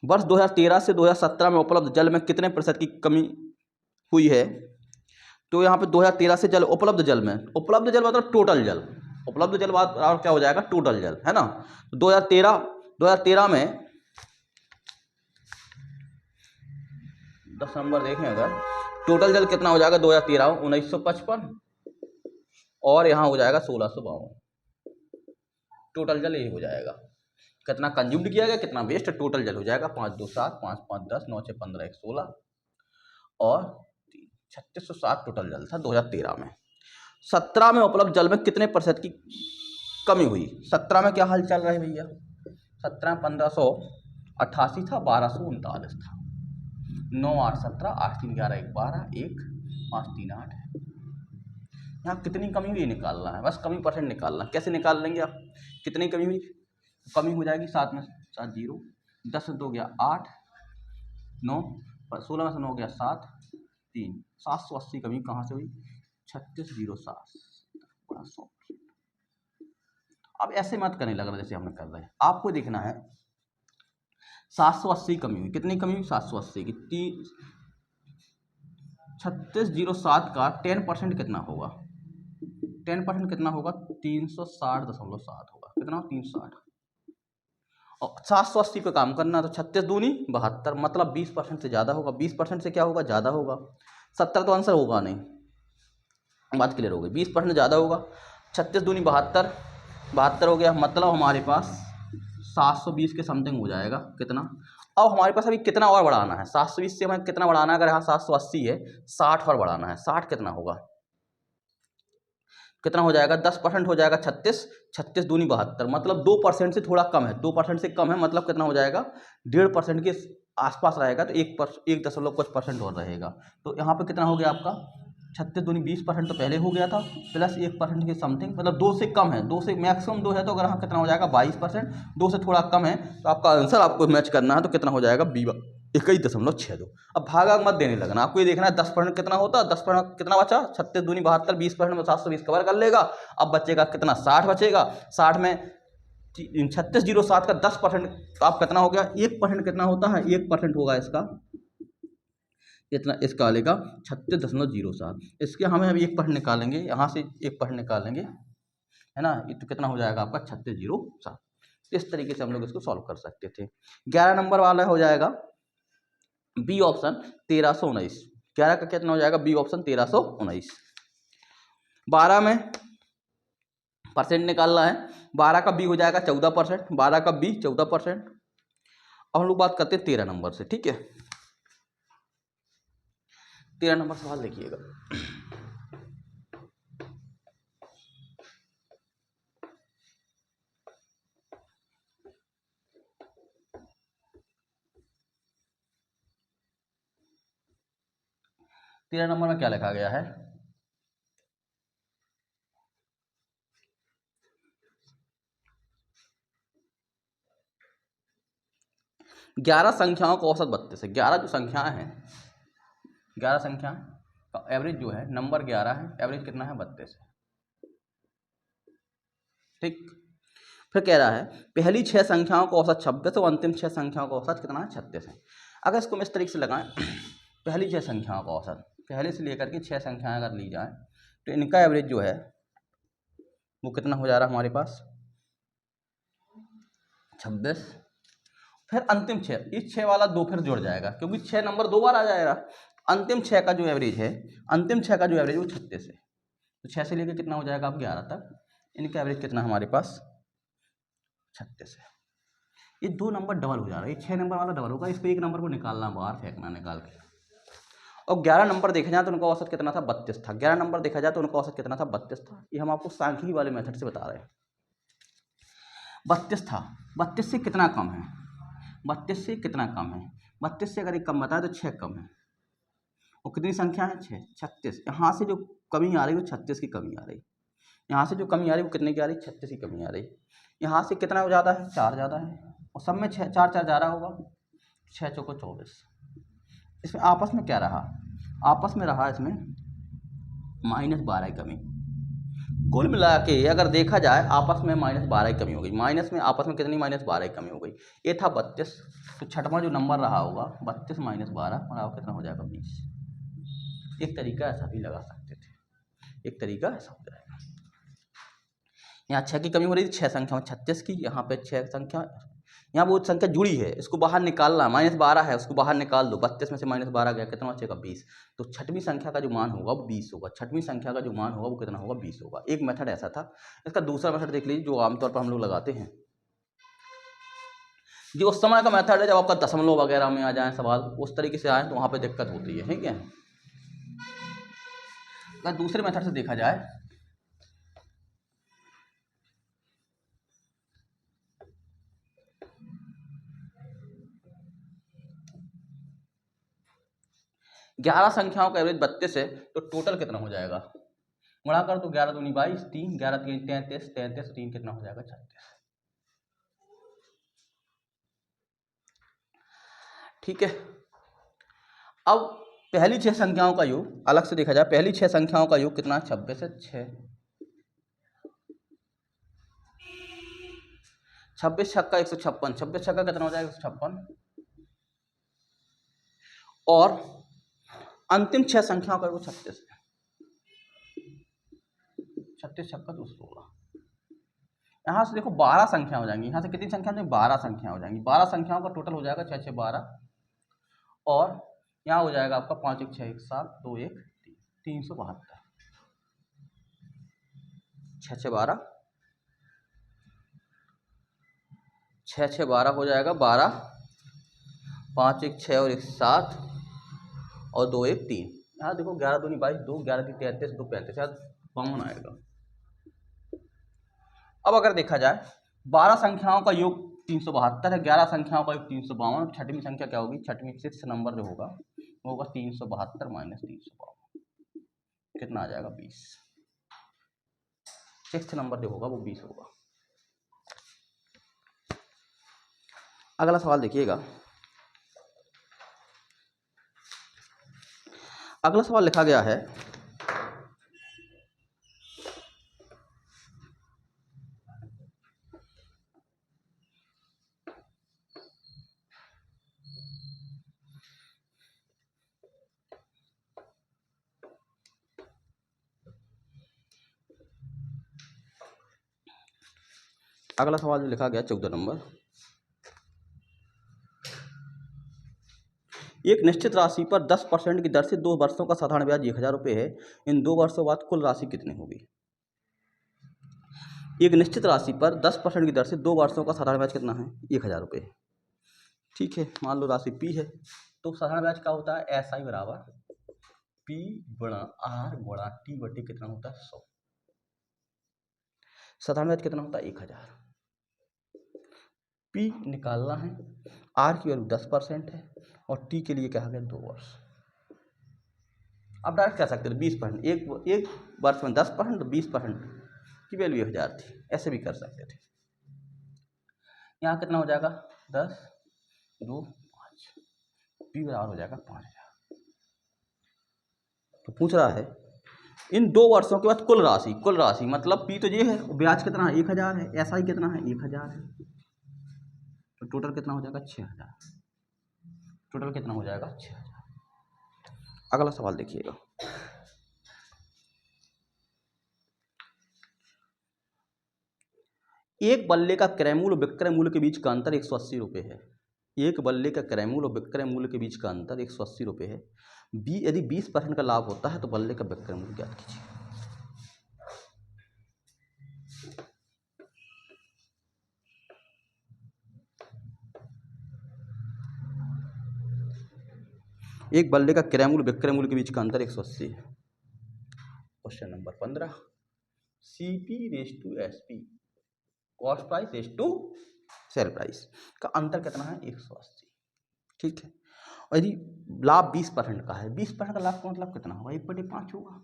वर्ष 2013 से 2017 में उपलब्ध जल में कितने प्रतिशत की कमी हुई है। तो यहाँ पे 2013 से जल उपलब्ध जल में, उपलब्ध जल मतलब टोटल जल, उपलब्ध जल बात और क्या हो जाएगा टोटल जल है ना। तो 2013 में 10 नंबर देखें अगर, टोटल जल कितना हो जाएगा 2013 1955 और यहाँ हो जाएगा 1652। टोटल जल ये हो जाएगा, कितना कंज्यूम्ड किया गया कितना वेस्ट, टोटल जल हो जाएगा 5 2 7 5 5 10 9 6 15 1 16 और 3607 टोटल जल था 2013 में। 17 में उपलब्ध जल में कितने प्रतिशत की कमी हुई। 17 में क्या हाल चल रहा है भैया, 17 में 1588 था, 1239 था, 9 8 17 8 3 11 1 12 1 5 3 8 है। यहाँ कितनी कमी हुई निकालना है, बस कमी परसेंट निकालना। कैसे निकाल लेंगे आप, कितनी कमी हुई, कमी हो जाएगी 7 में 7 0, 10 में 2 गया 8 9, 16 में से 9 गया 7 3, 780 कमी कहाँ से हुई 3607। अब ऐसे मत करने लग रहा जैसे हमने कर रहे हैं, आपको देखना है 780 कमी हुई, कितनी कमी हुई 780 की। 3607 का 10% कितना होगा, 10% कितना होगा 360.7 होगा, कितना 360 और 780 पे काम करना तो 36 दूनी 72 मतलब 20% से ज़्यादा होगा। 20% से क्या होगा ज़्यादा होगा, 70 तो आंसर होगा नहीं, बात क्लियर हो गई। 20% ज़्यादा होगा, 36 दूनी 72 72 हो गया, मतलब हमारे पास 720 के समथिंग हो जाएगा। कितना, अब हमारे पास अभी कितना और बढ़ाना है, 720 से हमें कितना बढ़ाना है, अगर यहाँ 780 है 60 और बढ़ाना है, 60 कितना होगा, कितना हो जाएगा 10% हो जाएगा 36, 36 दूनी 72 मतलब 2% से थोड़ा कम है, 2% से कम है मतलब कितना हो जाएगा 1.5% के आसपास रहेगा। तो 1 दशमलव कुछ % और रहेगा। तो यहाँ पे कितना हो गया आपका 36 दूनी 20% तो पहले हो गया था, प्लस 1% के समथिंग मतलब 2 से कम है, 2 से मैक्सिमम 2 है तो अगर यहाँ कितना हो जाएगा 22%, 2 से थोड़ा कम है तो आपका आंसर आपको मैच करना है तो कितना हो जाएगा 21.62। अब भागा मत देने लगना, आपको ये देखना है 10% कितना होता है, 10% कितना बचा 36 दूनी 72, 20% में 720 कवर कर लेगा। अब बचेगा कितना 60 बचेगा, 60 में 3607 का 10% तो आप कितना हो गया 1% कितना होता है 1% होगा इसका इतना इसका आ जाएगा 36.07। इसके हमें अभी एक पॉइंट निकालेंगे, यहाँ से एक पॉइंट निकालेंगे, है ना। ये तो कितना हो जाएगा आपका 3607। इस तरीके से हम लोग इसको सॉल्व कर सकते थे। 11 नंबर वाला हो जाएगा बी ऑप्शन 1319। 11 का कितना हो जाएगा बी ऑप्शन 1319। 12 में परसेंट निकालना है, 12 का बी हो जाएगा 14%, 12 का बी 14%। अब हम लोग बात करते हैं 13 नंबर से, ठीक है। 13 नंबर सवाल देखिएगा। तेरह नंबर में क्या लिखा गया है, 11 संख्याओं का औसत 32 है। 11 जो संख्याएं हैं, 11 संख्या का एवरेज जो है, नंबर 11 है, एवरेज कितना है 32 है, ठीक। फिर कह रहा है पहली 6 संख्याओं का औसत 26 और अंतिम 6 संख्याओं का औसत कितना है 36 है। अगर इसको हम इस तरीके से लगाएं, पहली 6 संख्याओं का औसत, पहले से लेकर के 6 संख्याएं अगर ली जाए तो इनका एवरेज जो है वो कितना हो जा रहा है हमारे पास 26। फिर अंतिम 6, इस 6 वाला 2 फिर जुड़ जाएगा क्योंकि 6 नंबर 2 बार आ जाएगा। अंतिम 6 का जो एवरेज है, अंतिम 6 का जो एवरेज वो 36 है। तो 6 से लेकर कितना हो जाएगा आप 11 तक, इनका एवरेज कितना हमारे पास 36 है। ये 2 नंबर डबल हो जा रहा है, ये 6 नंबर वाला डबल होगा, इसको 1 नंबर को निकालना, बाहर फेंकना निकाल के। और 11 नंबर देखा जाए तो उनका औसत कितना था 32 था। 11 नंबर देखा जाए तो उनका औसत कितना था 32 था। ये हम आपको सांख्यिकी वाले मेथड से बता रहे हैं। 32 था, 32 से कितना कम है, 32 से कितना कम है, 32 से अगर एक कम बताए तो 6 कम है। और कितनी संख्या है 6, 36। यहाँ से जो कमी आ रही है वो 36 की कमी आ रही, यहाँ से जो कमी आ रही है वो कितने की आ रही है 36 की कमी आ रही। यहाँ से कितना ज़्यादा है 4 ज़्यादा है, और सब में 6 4 4 ज़्यादा होगा, 6 चौको 24। इसमें आपस में क्या रहा, आपस में रहा इसमें -12 की कमी। कुल मिला के अगर देखा जाए आपस में -12 की कमी हो गई, माइनस में आपस में कितनी -12 की कमी हो गई। ये था 32, तो छठवां जो नंबर रहा होगा 32 - 12 और कितना हो जाएगा 20। एक तरीका ऐसा भी लगा सकते थे, एक तरीका ऐसा हो जाएगा। यहाँ 6 की कमी हो रही थी, 6 संख्या में 36 की, यहाँ पे 6 संख्या, यहाँ वो संख्या जुड़ी है, इसको बाहर निकालना, -12 है उसको बाहर निकाल दो, 32 में से -12 गया कितना बचेगा 20। तो छठवीं संख्या का जो मान होगा वो 20 होगा, छठवीं संख्या का जो मान होगा वो कितना होगा 20 होगा। एक मेथड ऐसा था। इसका दूसरा मेथड देख लीजिए जो आमतौर पर हम लोग लगाते हैं, जो उस समय का मेथड है जब आपका दशमलव वगैरह में आ जाए सवाल, उस तरीके से आए तो वहाँ पर दिक्कत होती है, ठीक है। अगर दूसरे मेथड से देखा जाए, ग्यारह संख्याओं का एवरेज 32 है, तो टोटल कितना हो जाएगा, गुणा कर तो 11 दूनी 22, 3 11 3 33, 33 3 कितना हो जाएगा 36, ठीक है। अब पहली 6 संख्याओं का योग अलग से देखा जाए, पहली 6 संख्याओं का योग कितना 26 है, 6 26 छक्का 156, 26 छक्का कितना हो जाएगा 156। और अंतिम 6 संख्याओं का योग 36 है, 36 छक्का 216। यहाँ से देखो 12 संख्या हो जाएंगी, यहाँ से कितनी संख्या हो जाएंगी 12 संख्या हो जाएंगी, 12 संख्याओं का टोटल हो जाएगा 6 6 12। और यहाँ हो जाएगा आपका 5 1 6 1 7 2 1 372, 6 6 12, 6 6 12 हो जाएगा 12, 5 1 6 और 1 7 और 2 1 3। यहाँ देखो 11 दूनी 22, 2 11 3 33, 2 35, शायद 52 आएगा। अब अगर देखा जाए 12 संख्याओं का योग 372 है, 11 संख्याओं का योग 352, छठवीं संख्या क्या होगी, छठवीं 6th नंबर जो होगा वो होगा 372 - 352, कितना आ जाएगा 20। 6th नंबर जो होगा वो 20 होगा। अगला सवाल देखिएगा, अगला सवाल लिखा गया है अगला सवाल जो लिखा गया 14 नंबर, एक निश्चित राशि पर 10% की दर से 2 वर्षों का साधारण ब्याज 1000 रुपये है, इन 2 वर्षों बाद कुल राशि कितनी होगी। एक निश्चित राशि पर 10% की दर से 2 वर्षों का साधारण ब्याज कितना है, 1000 रुपये। ठीक है, मान लो राशि पी है, तो साधारण ब्याज क्या होता है, एस आई बराबर पी गुणा आर गुणा टी बटे कितना होता है 100। साधारण ब्याज कितना होता है 1000। पी निकालना है, आर की वैल्यू 10% है और टी के लिए कहा गया 2 वर्ष। अब डायरेक्ट कह सकते थे 20%, एक वर्ष में 10% तो 20% की वैल्यू 1000 थी, ऐसे भी कर सकते थे। यहाँ कितना हो जाएगा 10 2 5, पी बराबर हो जाएगा 5000। तो पूछ रहा है इन 2 वर्षों के बाद कुल राशि मतलब पी तो ये है, ब्याज कितना है 1000 है, एस आई कितना है 1000 है, तो टोटल कितना हो जाएगा 6000। टोटल कितना हो जाएगा 6000। अगला सवाल देखिएगा, एक बल्ले का क्रय मूल्य और विक्रय मूल्य के बीच का अंतर 180 रुपये है। एक बल्ले का क्रय मूल्य और विक्रय मूल्य के बीच का अंतर 180 रुपये है। यदि 20% का लाभ होता है तो बल्ले का विक्रय मूल्य ज्ञात कीजिए। एक बल्ले का क्रय मूल्य विक्रय मूल्य के बीच का अंतर 180 है। Question number 15, CP raise to SP, cost price raise to sale price का अंतर कितना है 180। ठीक है, और यदि लाभ 20% का है, 20% का लाभ का मतलब कितना होगा 1/5 होगा।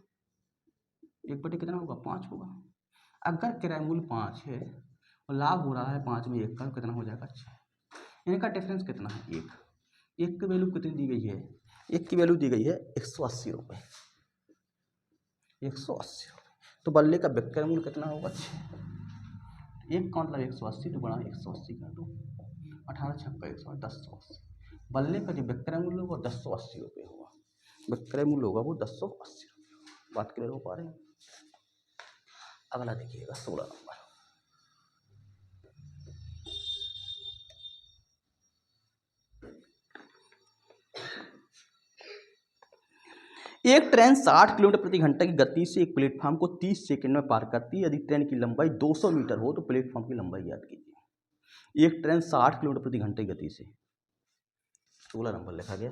1/5 कितना होगा 5 होगा। अगर किराया मूल्य 5 है और लाभ हो रहा है 5 में 1 का, कितना हो जाएगा 6। इनका डिफरेंस कितना है 1। 1 की वैल्यू कितनी दी गई है, 1 की वैल्यू दी गई है 180 रुपये। 180 रुपये, तो बल्ले का विक्रय मूल्य कितना होगा 6। 1 का मतलब 180 तो बड़ा 180 कर दो, 18 छक्का 100 1080। बल्ले का जो विक्रय मूल्य होगा 1080 रुपये होगा। विक्रय मूल्य होगा वो 1080 रुपये। बात क्लियर हो पा रहे हैं। अगला देखिएगा 16 नंबर, एक ट्रेन 60 किलोमीटर प्रति घंटे की गति से एक प्लेटफॉर्म को 30 सेकंड में पार करती है। यदि ट्रेन की लंबाई 200 मीटर हो तो प्लेटफॉर्म की लंबाई ज्ञात कीजिए। एक ट्रेन 60 किलोमीटर प्रति घंटे की गति से, 16 नंबर लिखा गया,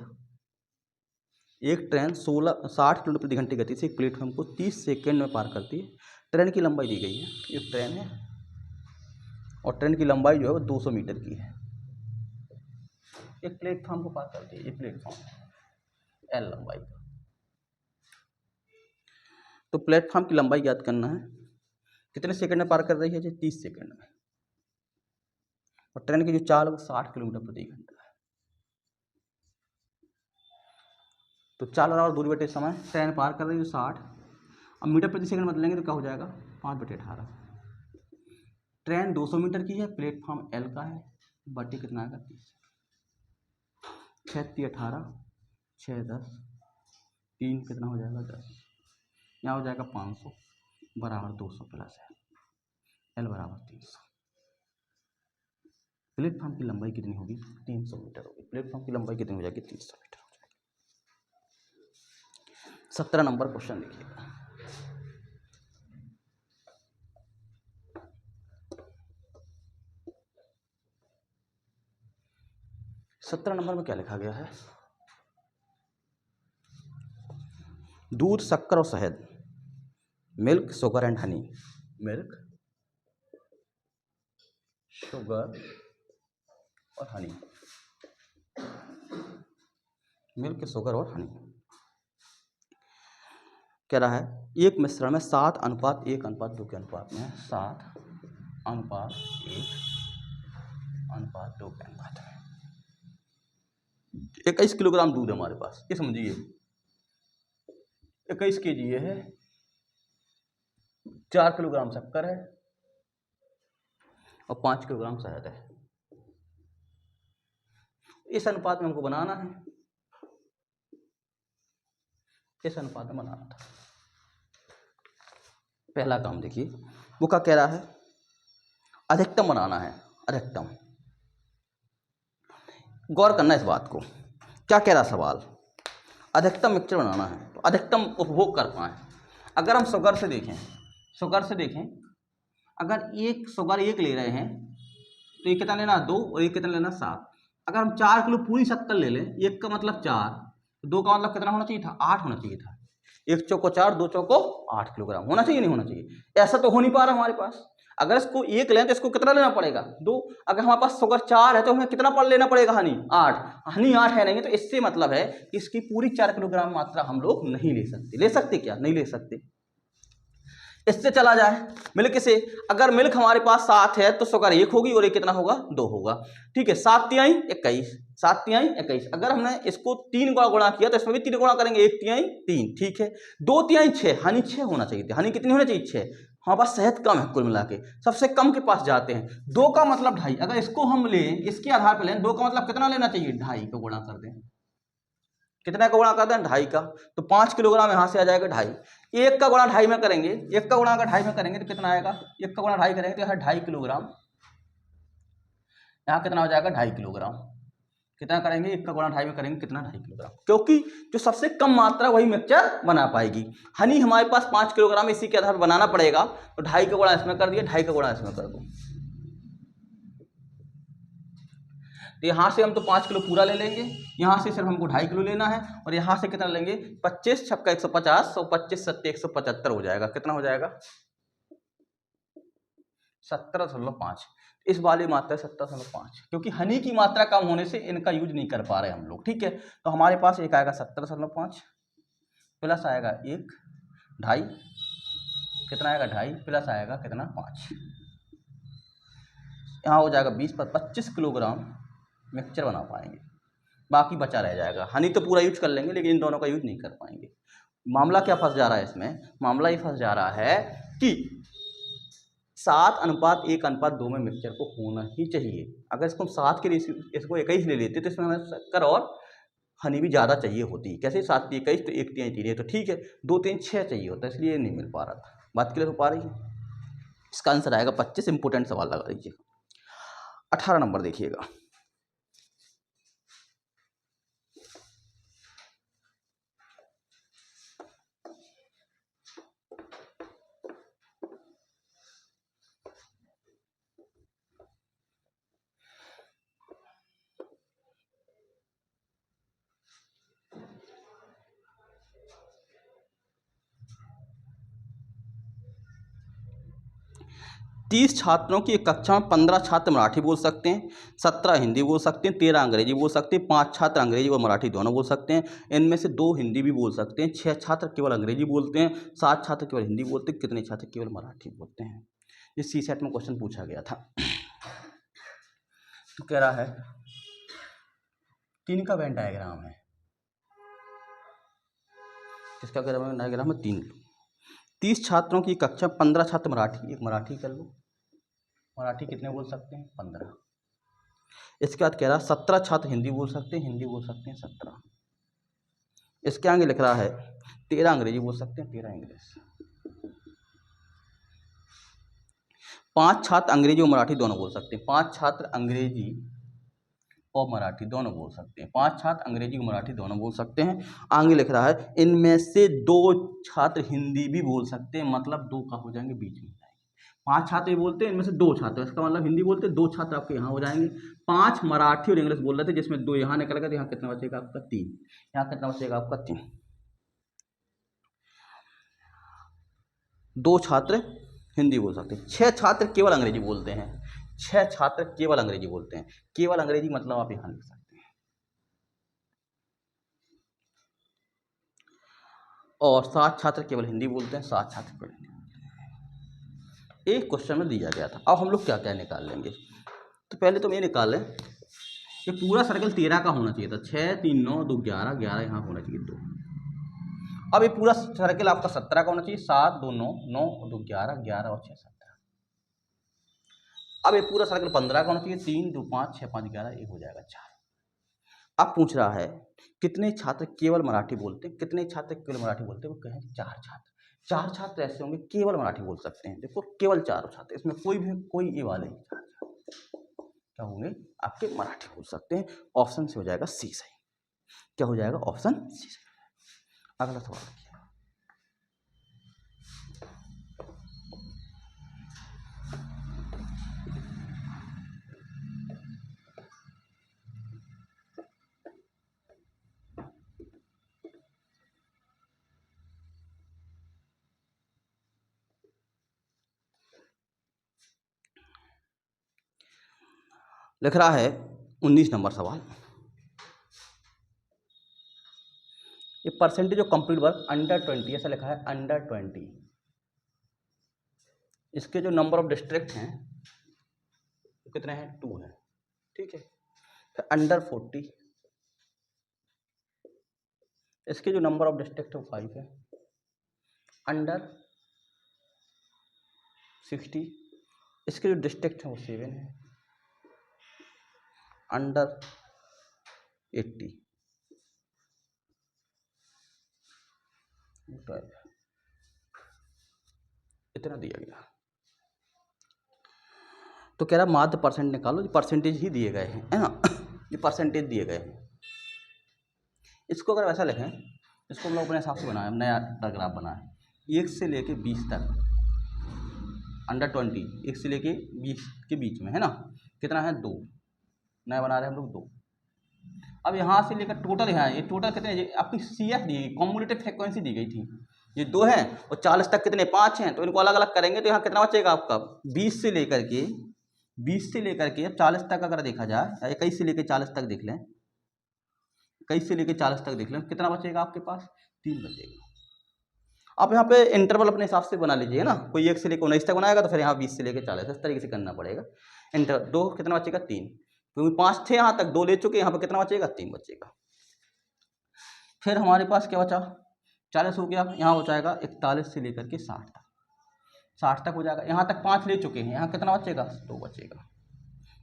एक ट्रेन 60 किलोमीटर प्रति घंटे गति से एक प्लेटफॉर्म को 30 सेकंड में पार करती है। ट्रेन की लंबाई दी गई है, एक ट्रेन है और ट्रेन की लंबाई जो है वो 200 मीटर की है। एक प्लेटफॉर्म को पार करती है, ये प्लेटफॉर्म एल लंबाई का। तो प्लेटफॉर्म की लंबाई ज्ञात करना है, कितने सेकंड में पार कर रही है जी 30 सेकंड में। और ट्रेन की जो चाल है वो 60 किलोमीटर प्रति घंटा है। तो चाल और दूरी बटे समय, ट्रेन पार कर रही है 60, अब मीटर प्रति सेकंड बदलेंगे तो क्या हो जाएगा 5/18। ट्रेन 200 मीटर की है, प्लेटफॉर्म एल का है, बटे कितना आएगा 30। 6 18 6 10 3 कितना हो जाएगा 10, यहाँ हो जाएगा 500 बराबर 200 प्लस है एल बराबर 300। प्लेटफॉर्म की लंबाई कितनी होगी 300 मीटर होगी। प्लेटफॉर्म की लंबाई कितनी हो जाएगी 300 मीटर हो जाएगी। 17 नंबर क्वेश्चन देखिएगा, सत्रह नंबर में क्या लिखा गया है, दूध शक्कर और शहद, milk sugar and honey, milk sugar और हनी, मिल्क शुगर और हनी कह रहा है एक मिश्रण में 7:1:2 के अनुपात में है। 7:1:2 के अनुपात में 21 किलोग्राम दूध है हमारे पास। ये समझिए 21 kg ये है, 4 किलोग्राम शक्कर है और 5 किलोग्राम शहद है। इस अनुपात में हमको बनाना है, इस अनुपात में बनाना था। पहला काम देखिए वो क्या कह रहा है, अधिकतम बनाना है, अधिकतम। गौर करना इस बात को, क्या कह रहा सवाल, अधिकतम मिक्सचर बनाना है तो अधिकतम उपभोग कर पाएँ। अगर हम शुगर से देखें, शुगर से देखें, अगर एक शुगर एक ले रहे हैं तो ये कितना लेना 2 और ये कितना लेना 7। अगर हम 4 किलो पूरी शक्कर ले लें, एक का मतलब 4, 2 का मतलब कितना होना चाहिए था 8 होना चाहिए था। एक चौको 4, 2 चौको 8 किलोग्राम होना चाहिए, नहीं होना चाहिए? ऐसा तो हो नहीं पा रहा हमारे पास। अगर इसको एक लें तो इसको कितना लेना पड़ेगा 2। अगर हमारे पास शुगर 4 है तो हमें कितना पड़ लेना पड़ेगा हनी 8। हनी 8 है नहीं, तो इससे मतलब है कि इसकी पूरी 4 किलोग्राम मात्रा हम लोग नहीं ले सकते। ले सकते क्या? नहीं ले सकते। इससे चला जाए मिल्क से, अगर मिल्क हमारे पास 7 है तो शुगर 1 होगी और ये कितना होगा 2 होगा। ठीक है, 7 तिहाई 21, 7 तिहाई 21। अगर हमने इसको 3 गुणा किया तो इसमें भी 3 गुणा करेंगे, 1 तिहाई 3। ठीक है, 2 तिहाई 6, हनी 6 होना चाहिए था। हनी कितनी होनी चाहिए 6। हमारे पास शहद कम है, कुल मिला के सबसे कम के पास जाते हैं। 2 का मतलब 2.5, अगर इसको हम लें इसके आधार पर लें, 2 का मतलब कितना लेना चाहिए 2.5 को गुणा कर दें। कितना का गुणा कर दें 2.5 का, तो 5 किलोग्राम यहाँ से आ जाएगा 2.5। 1 का गुणा 2.5 में करेंगे, 1 का गुणा अगर 2.5 में करेंगे तो कितना आएगा, 1 का गुणा 2.5 करेंगे तो यहाँ 2.5 किलोग्राम, यहाँ कितना हो जाएगा 2.5 किलोग्राम। कितना करेंगे 1 का गुणा 2.5 में करेंगे कितना 2.5 किलोग्राम, क्योंकि जो सबसे कम मात्रा वही मिक्सचर बना पाएगी। हनी हमारे पास 5 किलोग्राम, इसी के आधार पर बनाना पड़ेगा, तो 2.5 का गुणा इसमें कर दिया, 2.5 का गुणा इसमें कर दो। तो यहाँ से हम तो 5 किलो पूरा ले लेंगे, यहाँ से सिर्फ हमको 2.5 किलो लेना है, और यहाँ से कितना लेंगे 25 छक्का 150, 125 सत्ते 175 हो जाएगा। कितना हो जाएगा 17.5। इस वाली मात्रा 17.5, क्योंकि हनी की मात्रा कम होने से इनका यूज नहीं कर पा रहे हम लोग। ठीक है, तो हमारे पास एक आएगा 17.5 प्लस आएगा 1 2.5, कितना आएगा 2.5 प्लस आएगा कितना 5, यहाँ हो जाएगा 20 पर 25 किलोग्राम मिक्सचर बना पाएंगे। बाकी बचा रह जाएगा। हनी तो पूरा यूज कर लेंगे लेकिन इन दोनों का यूज नहीं कर पाएंगे। मामला क्या फंस जा रहा है इसमें, मामला ये फंस जा रहा है कि 7:1:2 में मिक्सचर को होना ही चाहिए। अगर इसको हम 7 के लिए इसको 21 ले लेते तो इसमें हमें शक्कर और हनी भी ज़्यादा चाहिए होती। कैसे 7 × 21 तो 1 × 3 है, तो ठीक है 2 3 6 चाहिए होता है, इसलिए नहीं मिल पा रहा था। बात क्लियर हो पा रही है? इसका आंसर आएगा 25। इंपोर्टेंट सवाल लगा लीजिए। 18 नंबर देखिएगा। तीस छात्रों की एक कक्षा में 15 छात्र मराठी बोल सकते हैं, 17 हिंदी बोल सकते हैं, 13 अंग्रेजी बोल सकते हैं, 5 छात्र अंग्रेजी और मराठी दोनों बोल सकते हैं। इनमें से 2 हिंदी भी बोल सकते हैं, 6 छात्र केवल अंग्रेजी बोलते हैं, 7 छात्र केवल हिंदी बोलते हैं, कितने छात्र केवल मराठी बोलते हैं। ये सी सेट में क्वेश्चन पूछा गया था। तो कह रहा है 3 का वेन डायग्राम है। किसका डायग्राम है 3। 30 छात्रों की कक्षा 15 छात्र मराठी, एक मराठी कर लो, मराठी कितने बोल सकते हैं 15। इसके बाद कह रहा 17 छात्र हिंदी बोल सकते हैं, हिंदी बोल सकते हैं 17। इसके आगे लिख रहा है 13 अंग्रेजी बोल सकते हैं, 13 इंग्लिश। 5 छात्र अंग्रेजी और मराठी दोनों बोल सकते हैं, 5 छात्र अंग्रेजी और मराठी दोनों बोल सकते हैं, 5 छात्र अंग्रेजी और मराठी दोनों बोल सकते हैं। आगे लिख रहा है इनमें से 2 छात्र हिंदी भी बोल सकते हैं, मतलब 2 का हो जाएंगे बीच में। 5 छात्र ये बोलते हैं, इनमें से 2 छात्र, इसका मतलब हिंदी बोलते हैं, 2 छात्र आपके यहाँ हो जाएंगे। 5 मराठी और इंग्लिश बोल रहे थे, जिसमें 2 यहाँ निकल गए, तो यहाँ कितना बचेगा आपका 3, यहाँ कितना बचेगा आपका 3। 2 छात्र हिंदी बोल सकते हैं, 6 छात्र केवल अंग्रेजी बोलते हैं, 6 छात्र केवल अंग्रेजी बोलते हैं। केवल अंग्रेजी मतलब आप यहाँ लिख सकते हैं। और 7 छात्र केवल हिंदी बोलते हैं, 7 छात्र केवल हिंदी बोलते हैं। एक क्वेश्चन में दिया गया था। अब हम लोग क्या क्या निकाल लेंगे, तो पहले तो ये निकाल लें कि पूरा सर्कल 13 का होना चाहिए था। 6 3 9 2 11, 11 यहाँ होना चाहिए 2। अब ये पूरा सर्कल आपका 17 का होना चाहिए, 7 2 9 9 2 11, 11 और 6 17। अब ये पूरा सर्कल 15 का होना चाहिए, 3 2 5 6 5 11, ये हो जाएगा 4। अब पूछ रहा है कितने छात्र केवल मराठी बोलते हैं, कितने छात्र केवल मराठी बोलते हैं, वो कहें 4 छात्र। 4 छात्र ऐसे होंगे केवल मराठी बोल सकते हैं। देखो केवल 4 छात्र, इसमें कोई ये वाले क्या होंगे आपके मराठी बोल सकते हैं। ऑप्शन से हो जाएगा सी सही। क्या हो जाएगा? ऑप्शन सी सही। अगला सवाल देखिए, लिख रहा है 19 नंबर सवाल। ये percentage of complete work under 20, ऐसा लिखा है अंडर 20। इसके जो नंबर ऑफ डिस्ट्रिक्ट हैं वो कितने हैं? 2 हैं, ठीक है। फिर अंडर 40, इसके जो नंबर ऑफ डिस्ट्रिक्ट है वो 5 है। अंडर 60, इसके जो डिस्ट्रिक्ट है वो 7 है। अंडर 80, इतना दिया गया। तो कह रहा माध्य परसेंट निकालो, जो परसेंटेज ही दिए गए हैं, है ना, ये परसेंटेज दिए गए हैं। इसको अगर वैसा लिखें, इसको हम लोग अपने हिसाब से बनाए, नया पैराग्राफ बनाए 1 से लेके 20 तक, अंडर 20, 1 से लेके 20 के बीच में, है ना, कितना है? 2। नया बना रहे हैं हम लोग 2। अब यहाँ से लेकर टोटल, यहाँ ये टोटल कितने आपकी CF दी गई, कॉम्युलेटिव फ्रिक्वेंसी दी गई थी, ये 2 हैं और 40 तक कितने? 5 हैं। तो इनको अलग अलग करेंगे तो यहाँ कितना बचेगा आपका? 20 से लेकर के 40 तक अगर देखा जाए, या 21 से लेकर 40 तक देख लें, 21 से लेकर 40 तक देख लें, कितना बचेगा आपके पास? 3 बचेगा। आप यहाँ पे इंटरवल अपने हिसाब से बना लीजिए ना, कोई 1 से लेकर 19 तक बनाएगा तो फिर यहाँ 20 से लेकर 40, इस तरीके से करना पड़ेगा। इंटर 2 कितना बचेगा? 3, क्योंकि 5 थे यहाँ तक, 2 ले चुके, यहाँ पे कितना बचेगा? 3 बचेगा। फिर हमारे पास क्या बचा? 40 हो गया, यहाँ हो जाएगा 41 से लेकर के 60 तक, 60 तक हो जाएगा। यहाँ तक 5 ले चुके हैं, यहाँ कितना बचेगा? 2 बचेगा।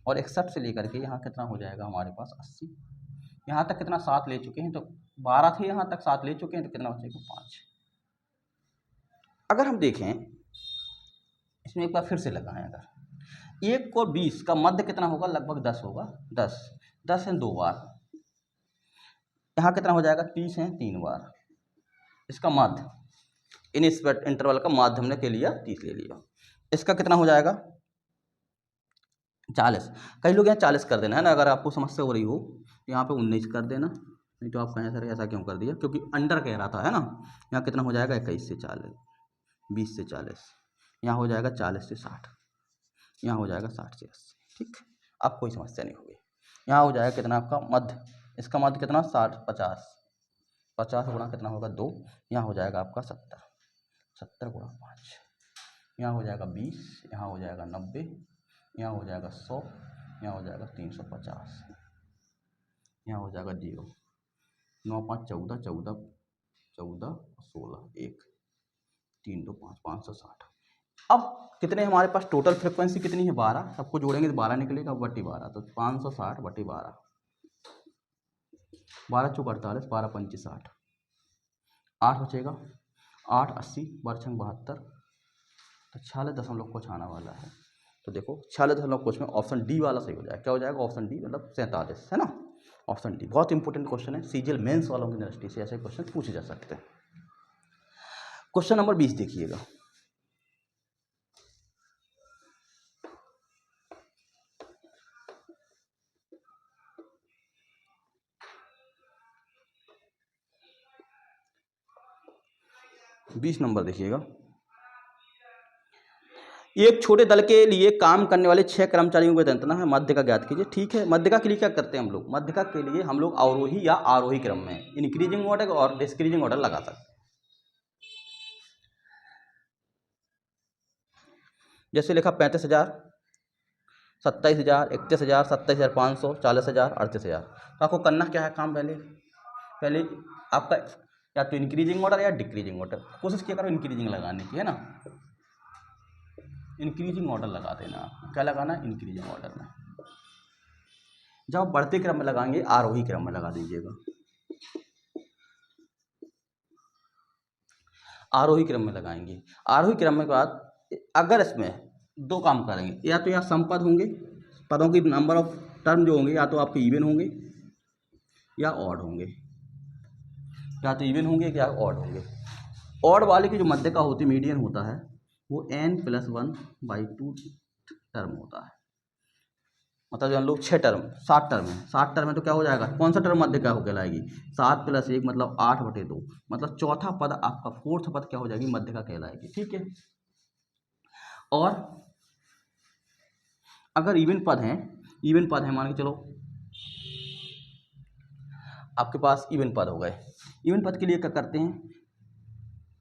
और 61 से लेकर के यहाँ कितना हो जाएगा हमारे पास? 80। यहाँ तक कितना? 7 ले चुके हैं, तो 12 थे, यहाँ तक 7 ले चुके हैं, तो कितना बचेगा? 5। अगर हम देखें इसमें एक बार फिर से लगाएं, अगर 1 और 20 का मध्य कितना होगा? लगभग 10 होगा। 10 है 2 बार, यहाँ कितना हो जाएगा? 30 है 3 बार। इसका माध्य, इन इस इंटरवल का माध्य हमने के लिया 30 ले लिया। इसका कितना हो जाएगा? 40। कई लोग यहाँ 40 कर देना, है ना, अगर आपको समस्या हो रही हो तो यहाँ पे 19 कर देना, नहीं तो आप कहें सर ऐसा क्यों कर दिया, क्योंकि अंडर कह रहा था, है ना। यहाँ कितना हो जाएगा? 21 से 40, 20 से 40, यहाँ हो जाएगा 40 से 60, यहाँ हो जाएगा 60 से 80, ठीक। अब कोई समस्या नहीं होगी। यहाँ हो जाएगा कितना आपका मध्य, इसका मध्य कितना? 60, 50, 50 गुणा कितना होगा? 2, यहाँ हो जाएगा आपका 70, 70 गुणा 5, यहाँ हो जाएगा 20, यहाँ हो जाएगा 90, यहाँ हो जाएगा 100, यहाँ हो जाएगा 350, यहाँ हो जाएगा 0, 9 5 14, 14 14 16, 1 3 2 5, 560। अब कितने हमारे पास टोटल फ्रिक्वेंसी कितनी है? 12। सबको जोड़ेंगे तो 12 निकलेगा, बट्टी 12, तो 560 बट्टी 12, 12 चौक 48, 12 पंची 60, 8 बचेगा, 8 80, 12 छंग 72, तो 46 कुछ आने वाला है। तो देखो 46 कुछ में ऑप्शन डी वाला सही हो जाएगा। क्या हो जाएगा? ऑप्शन डी, मतलब 47, है ना। ऑप्शन डी बहुत इंपॉर्टेंट क्वेश्चन है, सीजीएल मेंस वालों की दृष्टि से ऐसे क्वेश्चन पूछे जा सकते हैं। क्वेश्चन नंबर 20 देखिएगा। बीस नंबर देखिएगा। एक छोटे दल के लिए काम करने वाले 6 कर्मचारियों को वेतन है, मध्य का ज्ञात कीजिए। ठीक है, मध्य का के लिए क्या करते हैं हम लोग? मध्य का के लिए हम लोग अवरोही या आरोही क्रम में इंक्रीजिंग ऑर्डर और डिस्क्रीजिंग ऑर्डर लगा सकते हैं। जैसे लिखा 35,000, 27,000, 31,000, 27,500, 40,000, 38,000। तो आपको करना क्या है काम? पहले आपका या तो इंक्रीजिंग ऑर्डर या डिक्रीजिंग ऑर्डर, कोशिश किया करो इंक्रीजिंग लगाने की, है ना। इंक्रीजिंग ऑर्डर लगा देना। क्या लगाना? इंक्रीजिंग ऑर्डर में। जब बढ़ते क्रम में लगाएंगे आरोही क्रम में लगा दीजिएगा। आरोही क्रम में लगाएंगे। आरोही क्रम में के बाद अगर इसमें दो काम करेंगे, या तो यहाँ समपद होंगे, पदों की नंबर ऑफ टर्म जो होंगे या तो आपके इवन होंगे या ऑड होंगे, या तो इवन होंगे या ऑड होंगे। ऑड वाले की जो मध्यका होती मीडियन होता है वो n+1/2 टर्म होता है। मतलब हम लोग 6 टर्म 7 टर्म है, 7 टर्म में तो क्या हो जाएगा, कौन सा टर्म मध्यका हो कहलाएगी, 7 + 1 मतलब 8/2, मतलब चौथा पद आपका फोर्थ पद क्या हो जाएगी, मध्यका कहलाएगी। ठीक है। और अगर इवन पद है मान के चलो आपके पास इवन पद हो गए, इवन पद के लिए क्या करते हैं,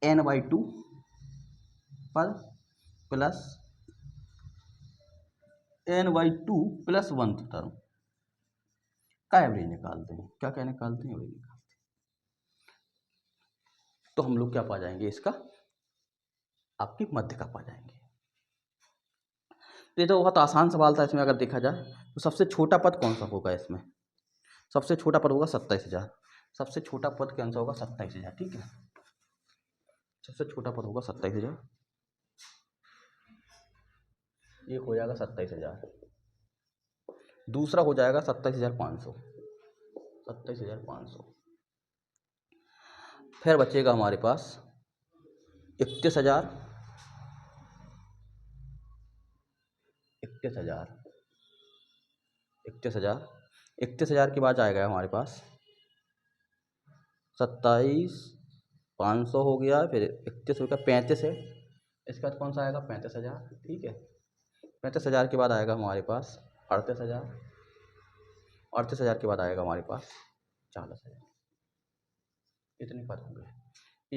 n/2 पद प्लस n/2 + 1 टर्म का एवरेज निकालते हैं। क्या निकालते हैं, एवरेज निकालते हैं। तो हम लोग क्या पा जाएंगे, इसका आपकी मध्यका पा जाएंगे। तो ये तो बहुत आसान सवाल था। इसमें अगर देखा जाए तो सबसे छोटा पद कौन सा होगा, इसमें सबसे छोटा पद होगा 27,000। सबसे छोटा पद कौन सा होगा, 27,000। ठीक है, सबसे छोटा पद होगा 27,000। एक हो जाएगा 27,000, दूसरा हो जाएगा 27,500, 27,500। फिर बचेगा हमारे पास 31,000, 31,000, 31,000, 31,000 के बाद आएगा हमारे पास 27,500 हो गया, फिर 31 हो गया, 35 है, इसके बाद कौन सा आएगा, 35,000। ठीक है, 35,000 के बाद आएगा हमारे पास 38,000, 38,000 के बाद आएगा हमारे पास 40,000। इतने पद होंगे,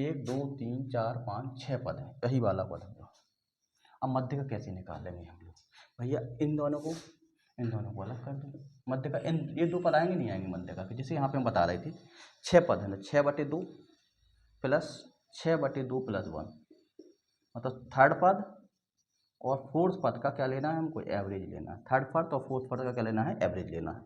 1 2 3 4 5 6 पद हैं, यही वाला पद होगा। अब मध्य का कैसे निकालेंगे हम लोग, भैया इन दोनों को अलग कर दो। मध्य का ये दो पद आएंगे नहीं आएंगे मध्य का, जैसे यहाँ पे हम बता रहे थे 6 पद है ना, 6/2 प्लस 6/2 + 1, मतलब थर्ड पद और फोर्थ पद का क्या लेना है हमको, एवरेज लेना है। थर्ड पद और फोर्थ पद का क्या लेना है, एवरेज लेना है।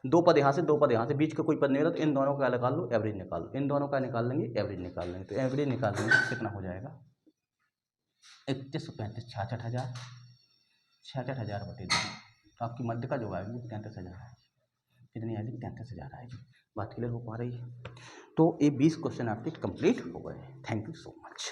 दो पद यहाँ से, दो पद यहाँ से, बीच का कोई पद नहीं रहा, तो इन दोनों का निकाल लो, एवरेज निकाल लो। इन दोनों का निकाल लेंगे, एवरेज निकाल लेंगे। तो एवरेज निकाल लेंगे कितना हो जाएगा, 3135 66,000, 66,000/2। तो आपकी मध्य का जो आएगी 33,000 आएगी। कितनी आएगी, 33,000 आएगी। बात क्लियर हो पा रही है। तो ये 20 क्वेश्चन आपके कंप्लीट हो गए। Thank you so much.